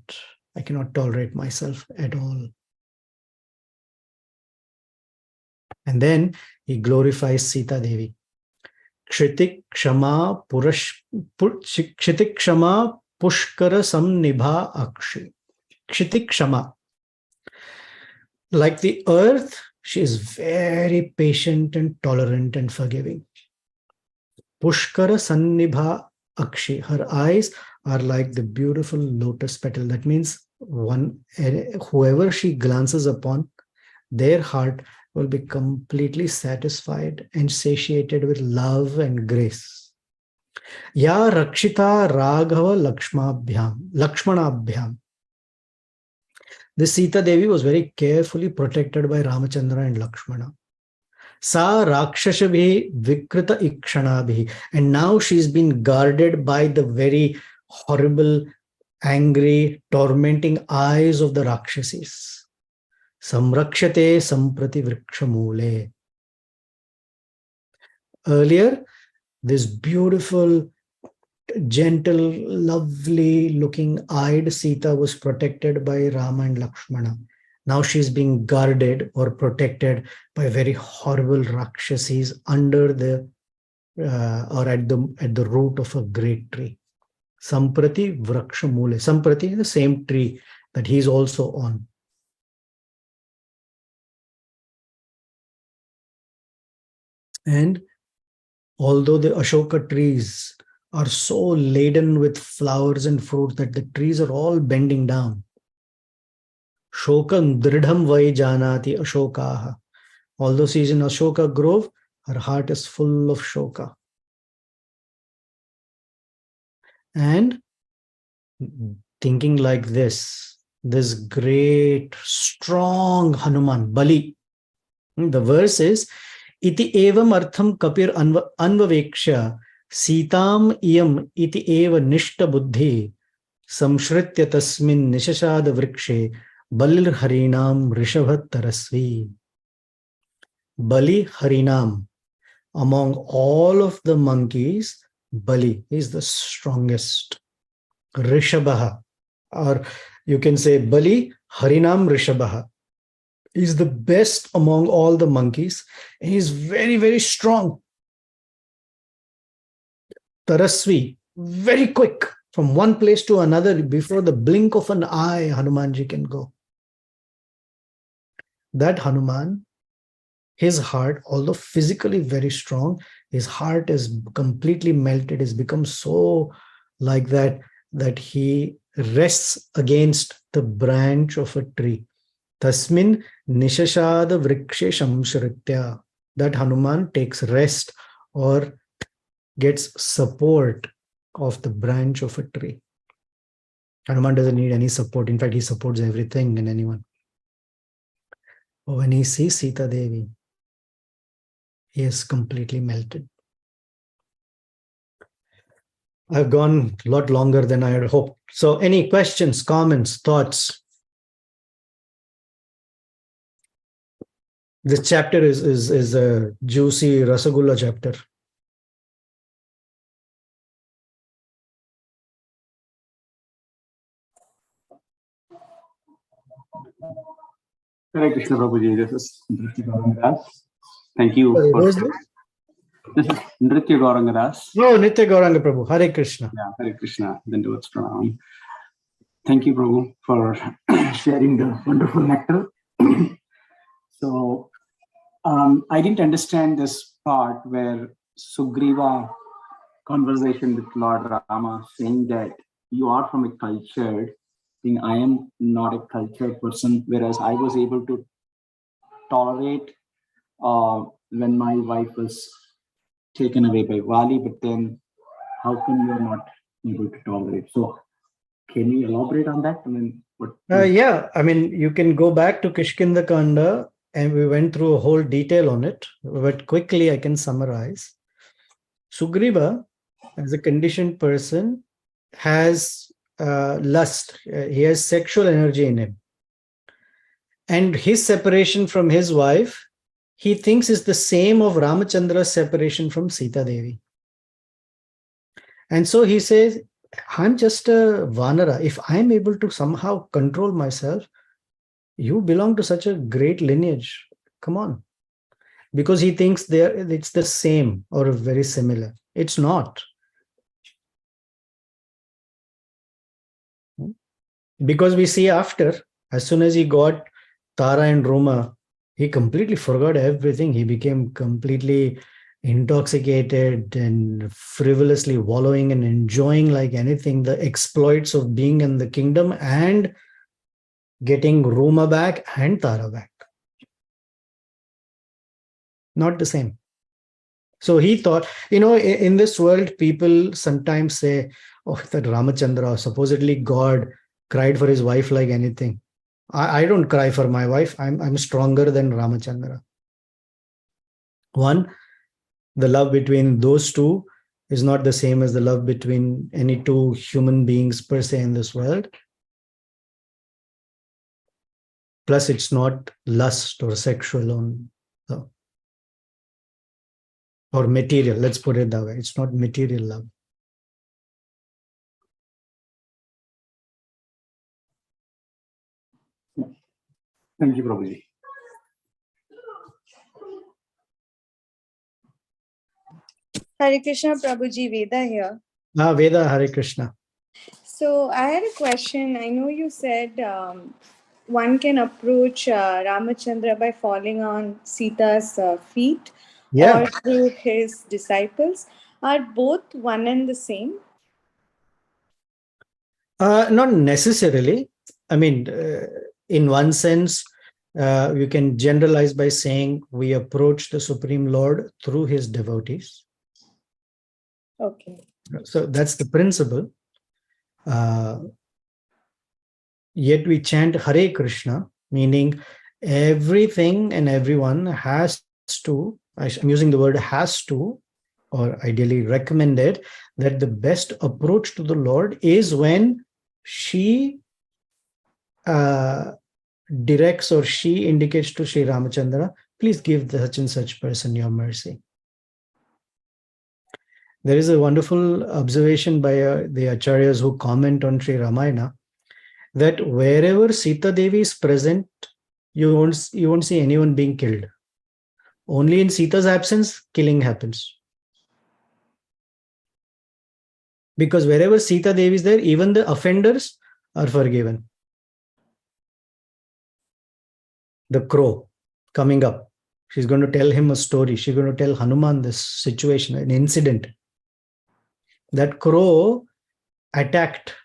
tolerate myself at all. And then he glorifies Sita Devi. Kshitik Kshama Pushkara Samnibha Akshi. Kshitik Kshama. Like the earth, she is very patient and tolerant and forgiving. Pushkara Sannibha Akshi. Her eyes are like the beautiful lotus petal. That means whoever she glances upon, their heart will be completely satisfied and satiated with love and grace. Ya Rakshita Raghava Lakshmanabhyam. This Sita Devi was very carefully protected by Ramachandra and Lakshmana. Sa Rakshashabhi Vikrita Ikshanabhi. And now she's been guarded by the very horrible, angry, tormenting eyes of the Rakshasis. Samrakshate samprati vrikshamule. Earlier, this beautiful, gentle, lovely looking eyed Sita was protected by Rama and Lakshmana. Now she's being guarded or protected by very horrible Rakshasis under the or at the root of a great tree. Samprati Vrakshamule. Samprati is the same tree that he's also on. And although the Ashoka trees are so laden with flowers and fruits that the trees are all bending down. Shokam dridham vai janati ashokaha. Although she's in Ashoka grove, her heart is full of shoka. And thinking like this great, strong Hanuman, Bali. The verse is, Iti evam artham kapir anvaveksha Sitam iyam iti eva nishta buddhi samshritya tasmin nishashada vrikshe balir harinam rishabhat tarasvi. Bali Harinam. Among all of the monkeys, Bali is the strongest. Rishabha, or you can say Bali Harinam Rishabha, is the best among all the monkeys. He is very, very strong. Tarasvi, very quick, from one place to another. Before the blink of an eye, Hanumanji can go. That Hanuman, his heart, although physically very strong, his heart is completely melted, has become so like that he rests against the branch of a tree. Tasmin nishashada vrikshe shamshritya. That Hanuman takes rest or gets support of the branch of a tree. Hanuman doesn't need any support. In fact, he supports everything and anyone. But when he sees Sita Devi, he is completely melted. I've gone a lot longer than I had hoped. So any questions, comments, thoughts? This chapter is a juicy Rasagulla chapter. Hare Krishna Prabhuji, this is Nritya Gaurangadas. Thank you. This is Nritya Gaurangadas. Oh, Nitya Gauranga Prabhu. Hare Krishna. Yeah, Hare Krishna. Then towards Pranam. Thank you, Prabhu, for sharing the wonderful nectar. So, I didn't understand this part where Sugriva conversation with Lord Rama saying that you are from a cultured thing. I am not a cultured person, whereas I was able to tolerate when my wife was taken away by Vali, but then how come you're not able to tolerate? So can you elaborate on that? I mean, yeah, I mean, you can go back to Kishkinda Kanda and we went through a whole detail on it, but quickly I can summarize. Sugriva, as a conditioned person, has lust. He has sexual energy in him. And his separation from his wife, he thinks is the same of Ramachandra's separation from Sita Devi. And so he says, I'm just a Vanara. If I'm able to somehow control myself, you belong to such a great lineage. Come on. Because he thinks it's the same or very similar. It's not. Because we see after, as soon as he got Tara and Roma, he completely forgot everything. He became completely intoxicated and frivolously wallowing and enjoying like anything the exploits of being in the kingdom and getting Roma back and Tara back. Not the same. So he thought, in this world, people sometimes say, oh, that Ramachandra, supposedly God, cried for his wife like anything. I don't cry for my wife. I'm stronger than Ramachandra. One, the love between those two is not the same as the love between any two human beings per se in this world. Plus, it's not lust or sexual or material. Let's put it that way. It's not material love. Thank you, Prabhuji. Hare Krishna, Prabhuji, Veda here. Veda, Hare Krishna. So I had a question. I know you said one can approach Ramachandra by falling on Sita's feet Yeah. or through his disciples. Are both one and the same? Not necessarily. I mean, in one sense, you can generalize by saying we approach the Supreme Lord through his devotees. Okay. So that's the principle. Yet we chant Hare Krishna, meaning everything and everyone has to, I'm using the word has to, or ideally recommended, that the best approach to the Lord is when she directs or she indicates to Sri Ramachandra, please give such and such person your mercy. There is a wonderful observation by the Acharyas who comment on Sri Ramayana, that wherever Sita Devi is present, you won't see anyone being killed. Only in Sita's absence, killing happens. Because wherever Sita Devi is there, even the offenders are forgiven. The crow coming up, she's going to tell him a story. She's going to tell Hanuman this situation, an incident. That crow attacked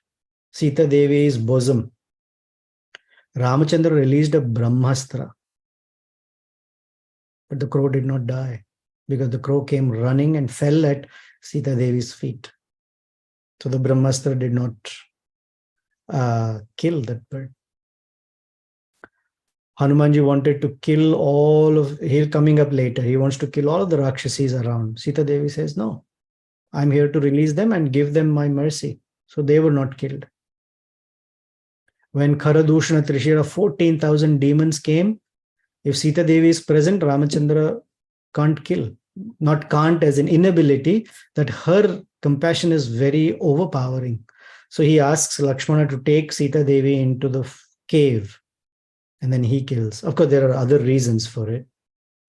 Sita Devi's bosom. Ramachandra released a Brahmastra. But the crow did not die because the crow came running and fell at Sita Devi's feet. So the Brahmastra did not kill that bird. Hanumanji wanted to kill all of, he's coming up later, he wants to kill all of the Rakshasis around. Sita Devi says, no, I'm here to release them and give them my mercy. So they were not killed. When Kharadushana Trishira, 14,000 demons came, if Sita Devi is present, Ramachandra can't kill. Not can't as an inability, that her compassion is very overpowering. So he asks Lakshmana to take Sita Devi into the cave, and then he kills. Of course, there are other reasons for it,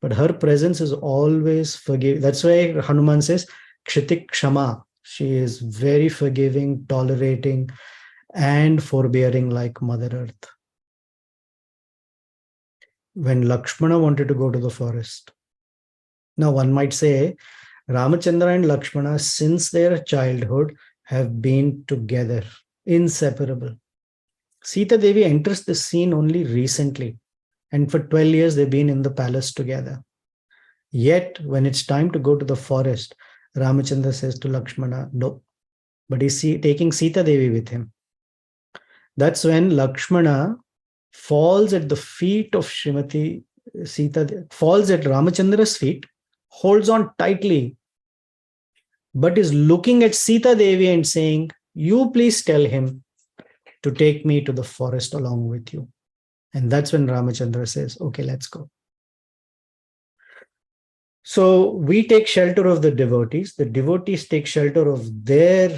but her presence is always forgiving. That's why Hanuman says, Kshitik Kshama. She is very forgiving, tolerating, and forbearing like Mother Earth. When Lakshmana wanted to go to the forest, now one might say, Ramachandra and Lakshmana, since their childhood, have been together, inseparable. Sita Devi enters the scene only recently, and for 12 years they've been in the palace together. Yet, when it's time to go to the forest, Ramachandra says to Lakshmana, no, but he's taking Sita Devi with him. That's when Lakshmana falls at the feet of Srimati Sita, falls at Ramachandra's feet, holds on tightly, but is looking at Sita Devi and saying, you please tell him to take me to the forest along with you. And that's when Ramachandra says, okay, let's go. So we take shelter of the devotees take shelter of their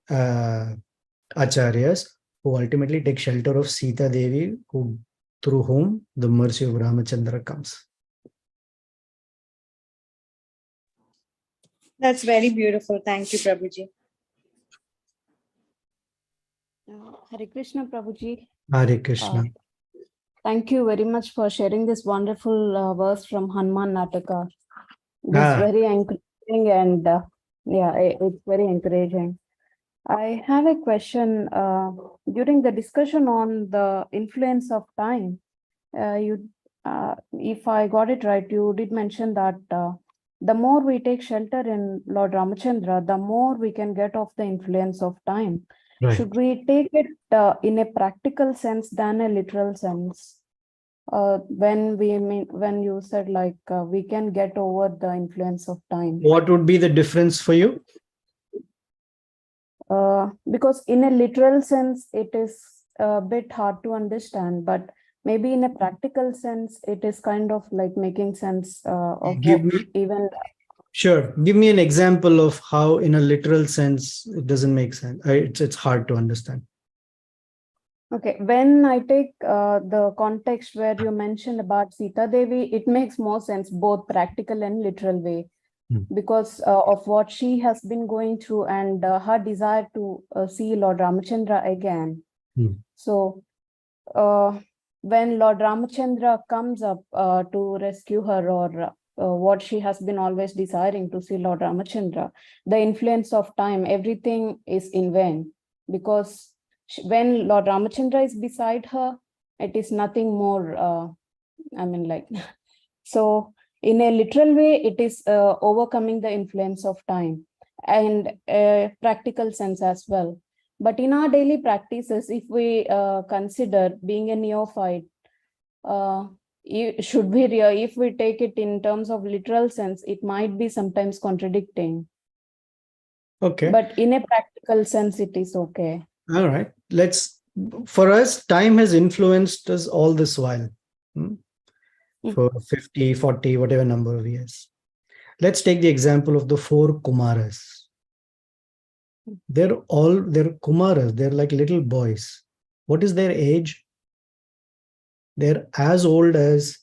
acharyas, who ultimately take shelter of Sita Devi, through whom the mercy of Ramachandra comes. That's very beautiful. Thank you, Prabhuji. Hare Krishna, Prabhuji. Hare Krishna. Thank you very much for sharing this wonderful verse from Hanuman Nataka. It's very encouraging, and it's very encouraging. I have a question. During the discussion on the influence of time, if I got it right, you did mention that the more we take shelter in Lord Ramachandra, the more we can get off the influence of time. Right. Should we take it in a practical sense than a literal sense? when you said like we can get over the influence of time. What would be the difference for you? Because in a literal sense, it is a bit hard to understand, but maybe in a practical sense, it is kind of like making sense of Give what me, even. sure. Give me an example of how, in a literal sense, it doesn't make sense. It's hard to understand. Okay, when I take the context where you mentioned about Sita Devi, it makes more sense, both practical and literal way, because of what she has been going through and her desire to see Lord Ramachandra again. So when Lord Ramachandra comes up to rescue her, or what she has been always desiring to see Lord Ramachandra, the influence of time, everything is in vain, because when Lord Ramachandra is beside her, it is nothing more, so in a literal way, it is overcoming the influence of time, and a practical sense as well. But in our daily practices, if we consider being a neophyte, if we take it in terms of literal sense, it might be sometimes contradicting. Okay. But in a practical sense, it is okay. All right. For us, time has influenced us all this while. For 50, 40, whatever number of years. Let's take the example of the 4 Kumaras. They're Kumaras. They're like little boys. What is their age? They're as old as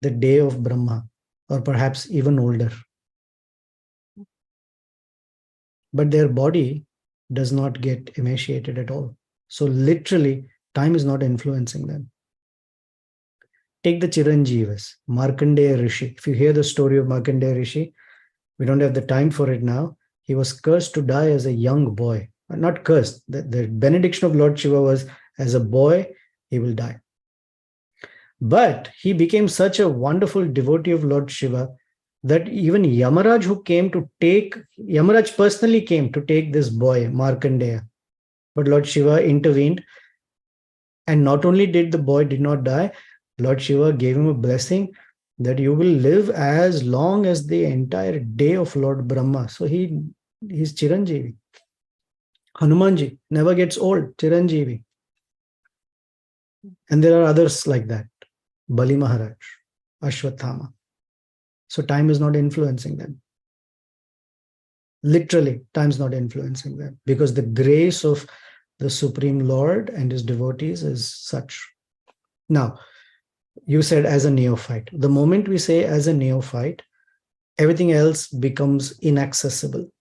the day of Brahma, or perhaps even older. But their body does not get emaciated at all. So literally, time is not influencing them. Take the Chiranjeevas, Markandeya Rishi. If you hear the story of Markandeya Rishi, we don't have the time for it now. He was cursed to die as a young boy. Not cursed. The benediction of Lord Shiva was, as a boy, he will die. But he became such a wonderful devotee of Lord Shiva that even Yamaraj Yamaraj personally came to take this boy, Markandeya. But Lord Shiva intervened. And not only did the boy did not die, Lord Shiva gave him a blessing that you will live as long as the entire day of Lord Brahma. So he's Chiranjeevi. Hanumanji never gets old, Chiranjeevi. And there are others like that. Bali Maharaj, Ashwathama. So time is not influencing them. Literally, time is not influencing them, because the grace of the Supreme Lord and his devotees is such. Now, you said as a neophyte. The moment we say as a neophyte, everything else becomes inaccessible.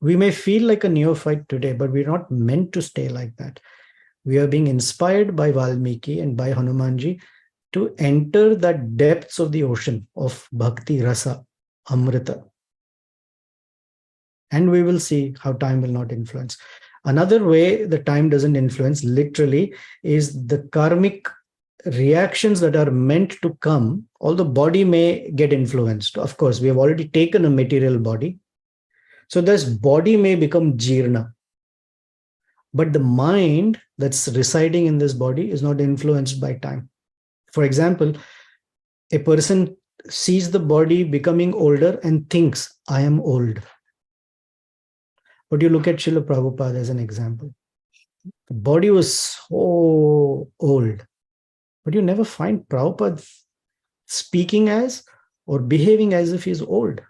We may feel like a neophyte today, but we're not meant to stay like that. We are being inspired by Valmiki and by Hanumanji to enter the depths of the ocean of Bhakti Rasa, Amrita. And we will see how time will not influence. Another way the time doesn't influence, literally, is the karmic reactions that are meant to come. Although body may get influenced. Of course, we have already taken a material body. So this body may become jirna. But the mind that's residing in this body is not influenced by time. For example, a person sees the body becoming older and thinks, I am old. But you look at Srila Prabhupada as an example. The body was so old. But you never find Prabhupada speaking as or behaving as if he's old.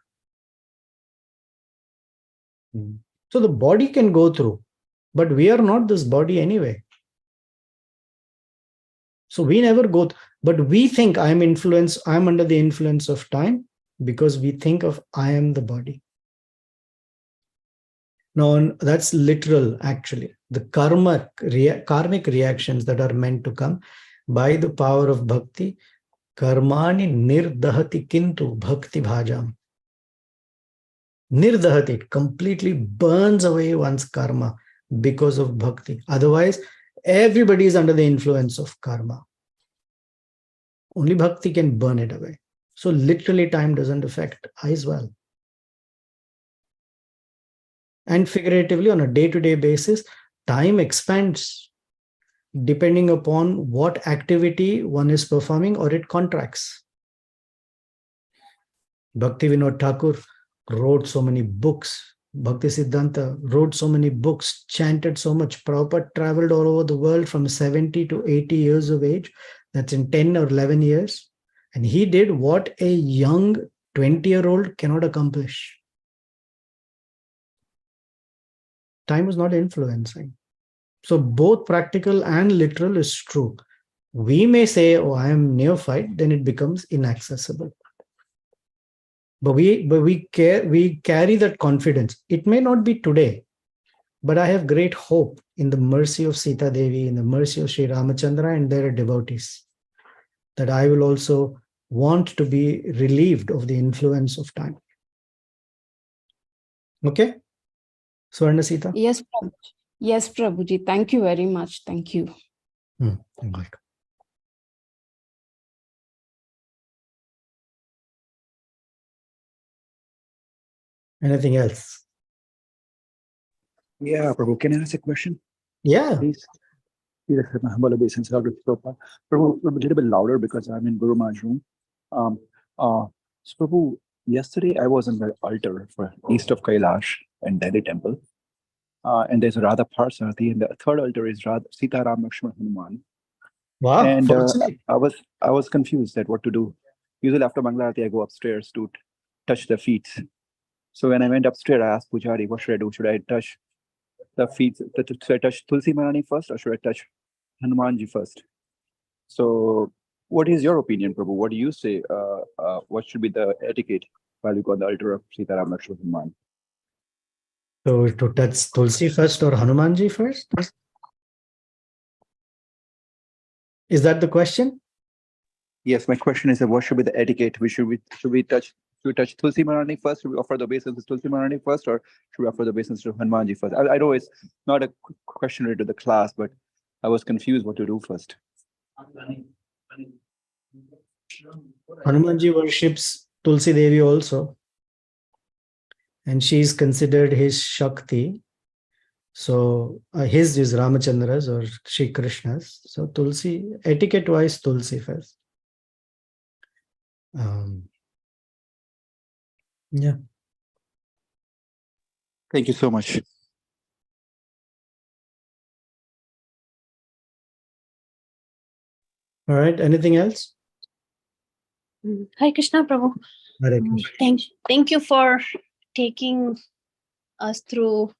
So the body can go through, but we are not this body anyway. So we never go, but we think I'm under the influence of time because we think of I am the body. No, that's literal actually. The karmic reactions that are meant to come by the power of bhakti, karmani nirdahati kintu bhakti bhajam. Nirdahati, it completely burns away one's karma because of bhakti. Otherwise, everybody is under the influence of karma. Only bhakti can burn it away. So literally time doesn't affect as well. And figuratively, on a day-to-day basis, time expands. depending upon what activity one is performing or it contracts. Bhaktivinoda Thakur wrote so many books. Bhakti Siddhanta wrote so many books, chanted so much. Prabhupada traveled all over the world from 70 to 80 years of age. That's in 10 or 11 years. And he did what a young 20-year-old cannot accomplish. Time was not influencing. So both practical and literal is true. We may say, oh, I am neophyte, then it becomes inaccessible. But we carry that confidence. It may not be today, but I have great hope in the mercy of Sita Devi, in the mercy of Sri Ramachandra and their devotees, that I will also want to be relieved of the influence of time. Okay? Swarna Sita? Yes, Prabhuji. Yes, Prabhuji. Thank you very much. Thank you. Good. Anything else? Yeah, Prabhu, can I ask a question, Yeah. please? Please accept my humble obeisance. Prabhu, a little bit louder because I'm in Guru Maharaj's room. So Prabhu, yesterday I was on the altar for east of Kailash and Delhi temple. And there's Radha Parsarthi, and the third altar is Radha Sita Ram Lakshman Hanuman. Wow. And Fortunate. I was confused at what to do. Usually after Mangalarati, I go upstairs to touch the feet. So when I went upstairs, I asked Pujari, what should I do? Should I touch the feet? Should I touch Tulsi Maharani first, or should I touch Hanumanji first? So what is your opinion, Prabhu? What do you say? What should be the etiquette while you go on the altar of Sita Ram Lakshman Hanuman? So to touch Tulsi first or Hanumanji first? Is that the question? Yes, my question is, what should be the etiquette? Should we touch Tulsi Maharani first? Should we offer the obeisance to Tulsi Maharani first, or should we offer the obeisance to Hanumanji first? I know it's not a question related to the class, but I was confused what to do first. Hanumanji worships Tulsi Devi also. And she is considered his Shakti. So his is Ramachandra's or Shri Krishna's. So Tulsi, etiquette-wise, Tulsi first. Yeah. Thank you so much. All right. Anything else? Hi Krishna Prabhu. Hare Krishna. Thank you for taking us through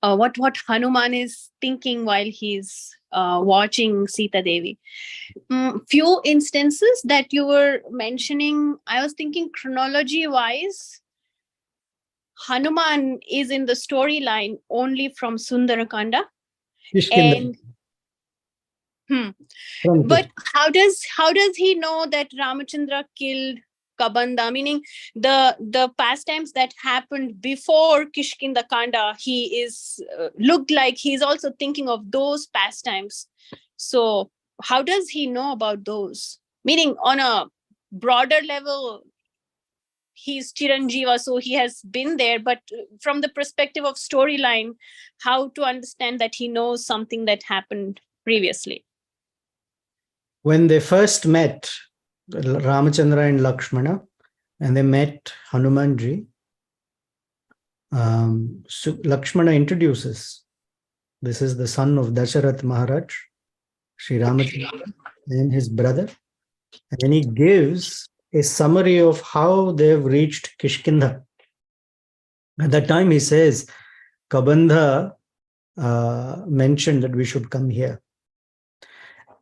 what Hanuman is thinking while he's watching Sita Devi. Few instances that you were mentioning, I was thinking chronology wise, Hanuman is in the storyline only from Sundara Kanda. Kishkinda. But how does he know that Ramachandra killed Kabanda? Meaning the pastimes that happened before Kishkinda Kanda, he is looked like he's also thinking of those pastimes. So how does he know about those? Meaning on a broader level, he's Chiranjeeva, so he has been there. But from the perspective of storyline, how to understand that he knows something that happened previously? When they first met, Ramachandra and Lakshmana, and they met Hanumanji, so Lakshmana introduces, this is the son of Dasharat Maharaj, Sri Ramachandra, and his brother. And then he gives a summary of how they've reached Kishkinda. At that time, he says, Kabandha mentioned that we should come here.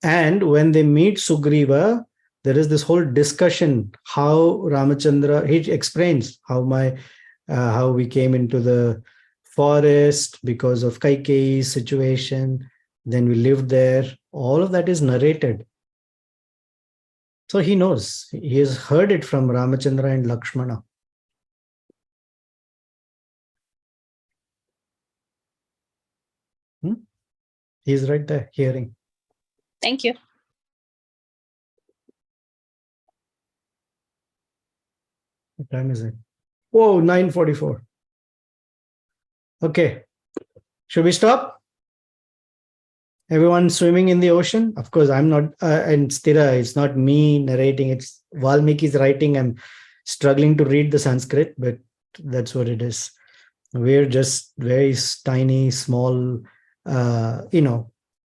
And when they meet Sugriva, there is this whole discussion how Ramachandra, he explains how we came into the forest because of Kaikeyi's situation. Then we lived there. All of that is narrated. So he knows. He has heard it from Ramachandra and Lakshmana. He's right there hearing. Thank you. What time is it? Whoa, 9:44. Okay. Should we stop? Everyone swimming in the ocean? Of course, I'm not, and Stira, it's not me narrating, it's Valmiki's writing. I'm struggling to read the Sanskrit, but that's what it is. We're just very tiny, small,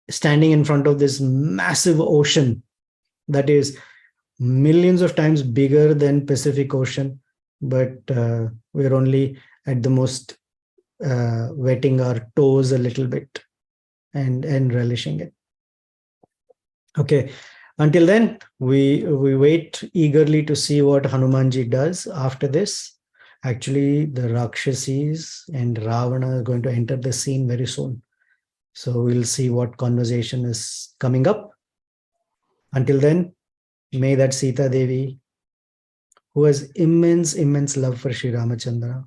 standing in front of this massive ocean that is millions of times bigger than Pacific Ocean, but we're only at the most wetting our toes a little bit and relishing it. Okay, until then, we wait eagerly to see what Hanumanji does after this. Actually, the Rakshasis and Ravana are going to enter the scene very soon. So we'll see what conversation is coming up. Until then, may that Sita Devi, who has immense love for Sri Ramachandra,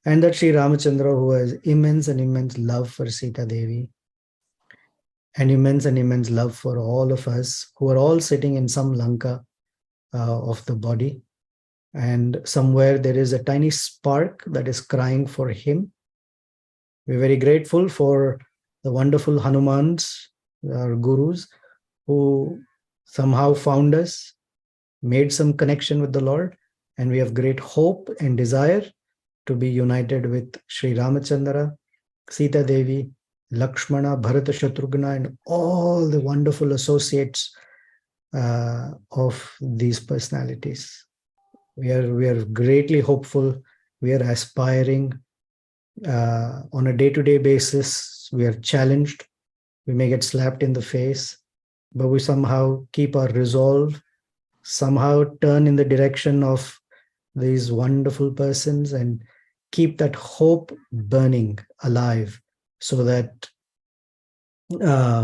and that Sri Ramachandra, who has immense love for Sita Devi, and immense love for all of us who are all sitting in some Lanka of the body. And somewhere there is a tiny spark that is crying for him. We're very grateful for the wonderful Hanumans, our gurus, who somehow found us, made some connection with the Lord, and we have great hope and desire to be united with Sri Ramachandra, Sita Devi, Lakshmana, Bharata, Shatrughna, and all the wonderful associates of these personalities. We are greatly hopeful. We are aspiring on a day-to-day basis. We are challenged. We may get slapped in the face, but we somehow keep our resolve, somehow turn in the direction of these wonderful persons and keep that hope burning alive, so that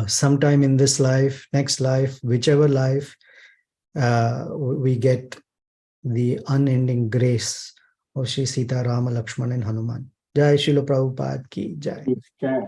sometime in this life, next life, whichever life, we get the unending grace of Sri Sita, Rama, Lakshmana, and Hanuman. Jai Srila Prabhupada ki Jai. Okay.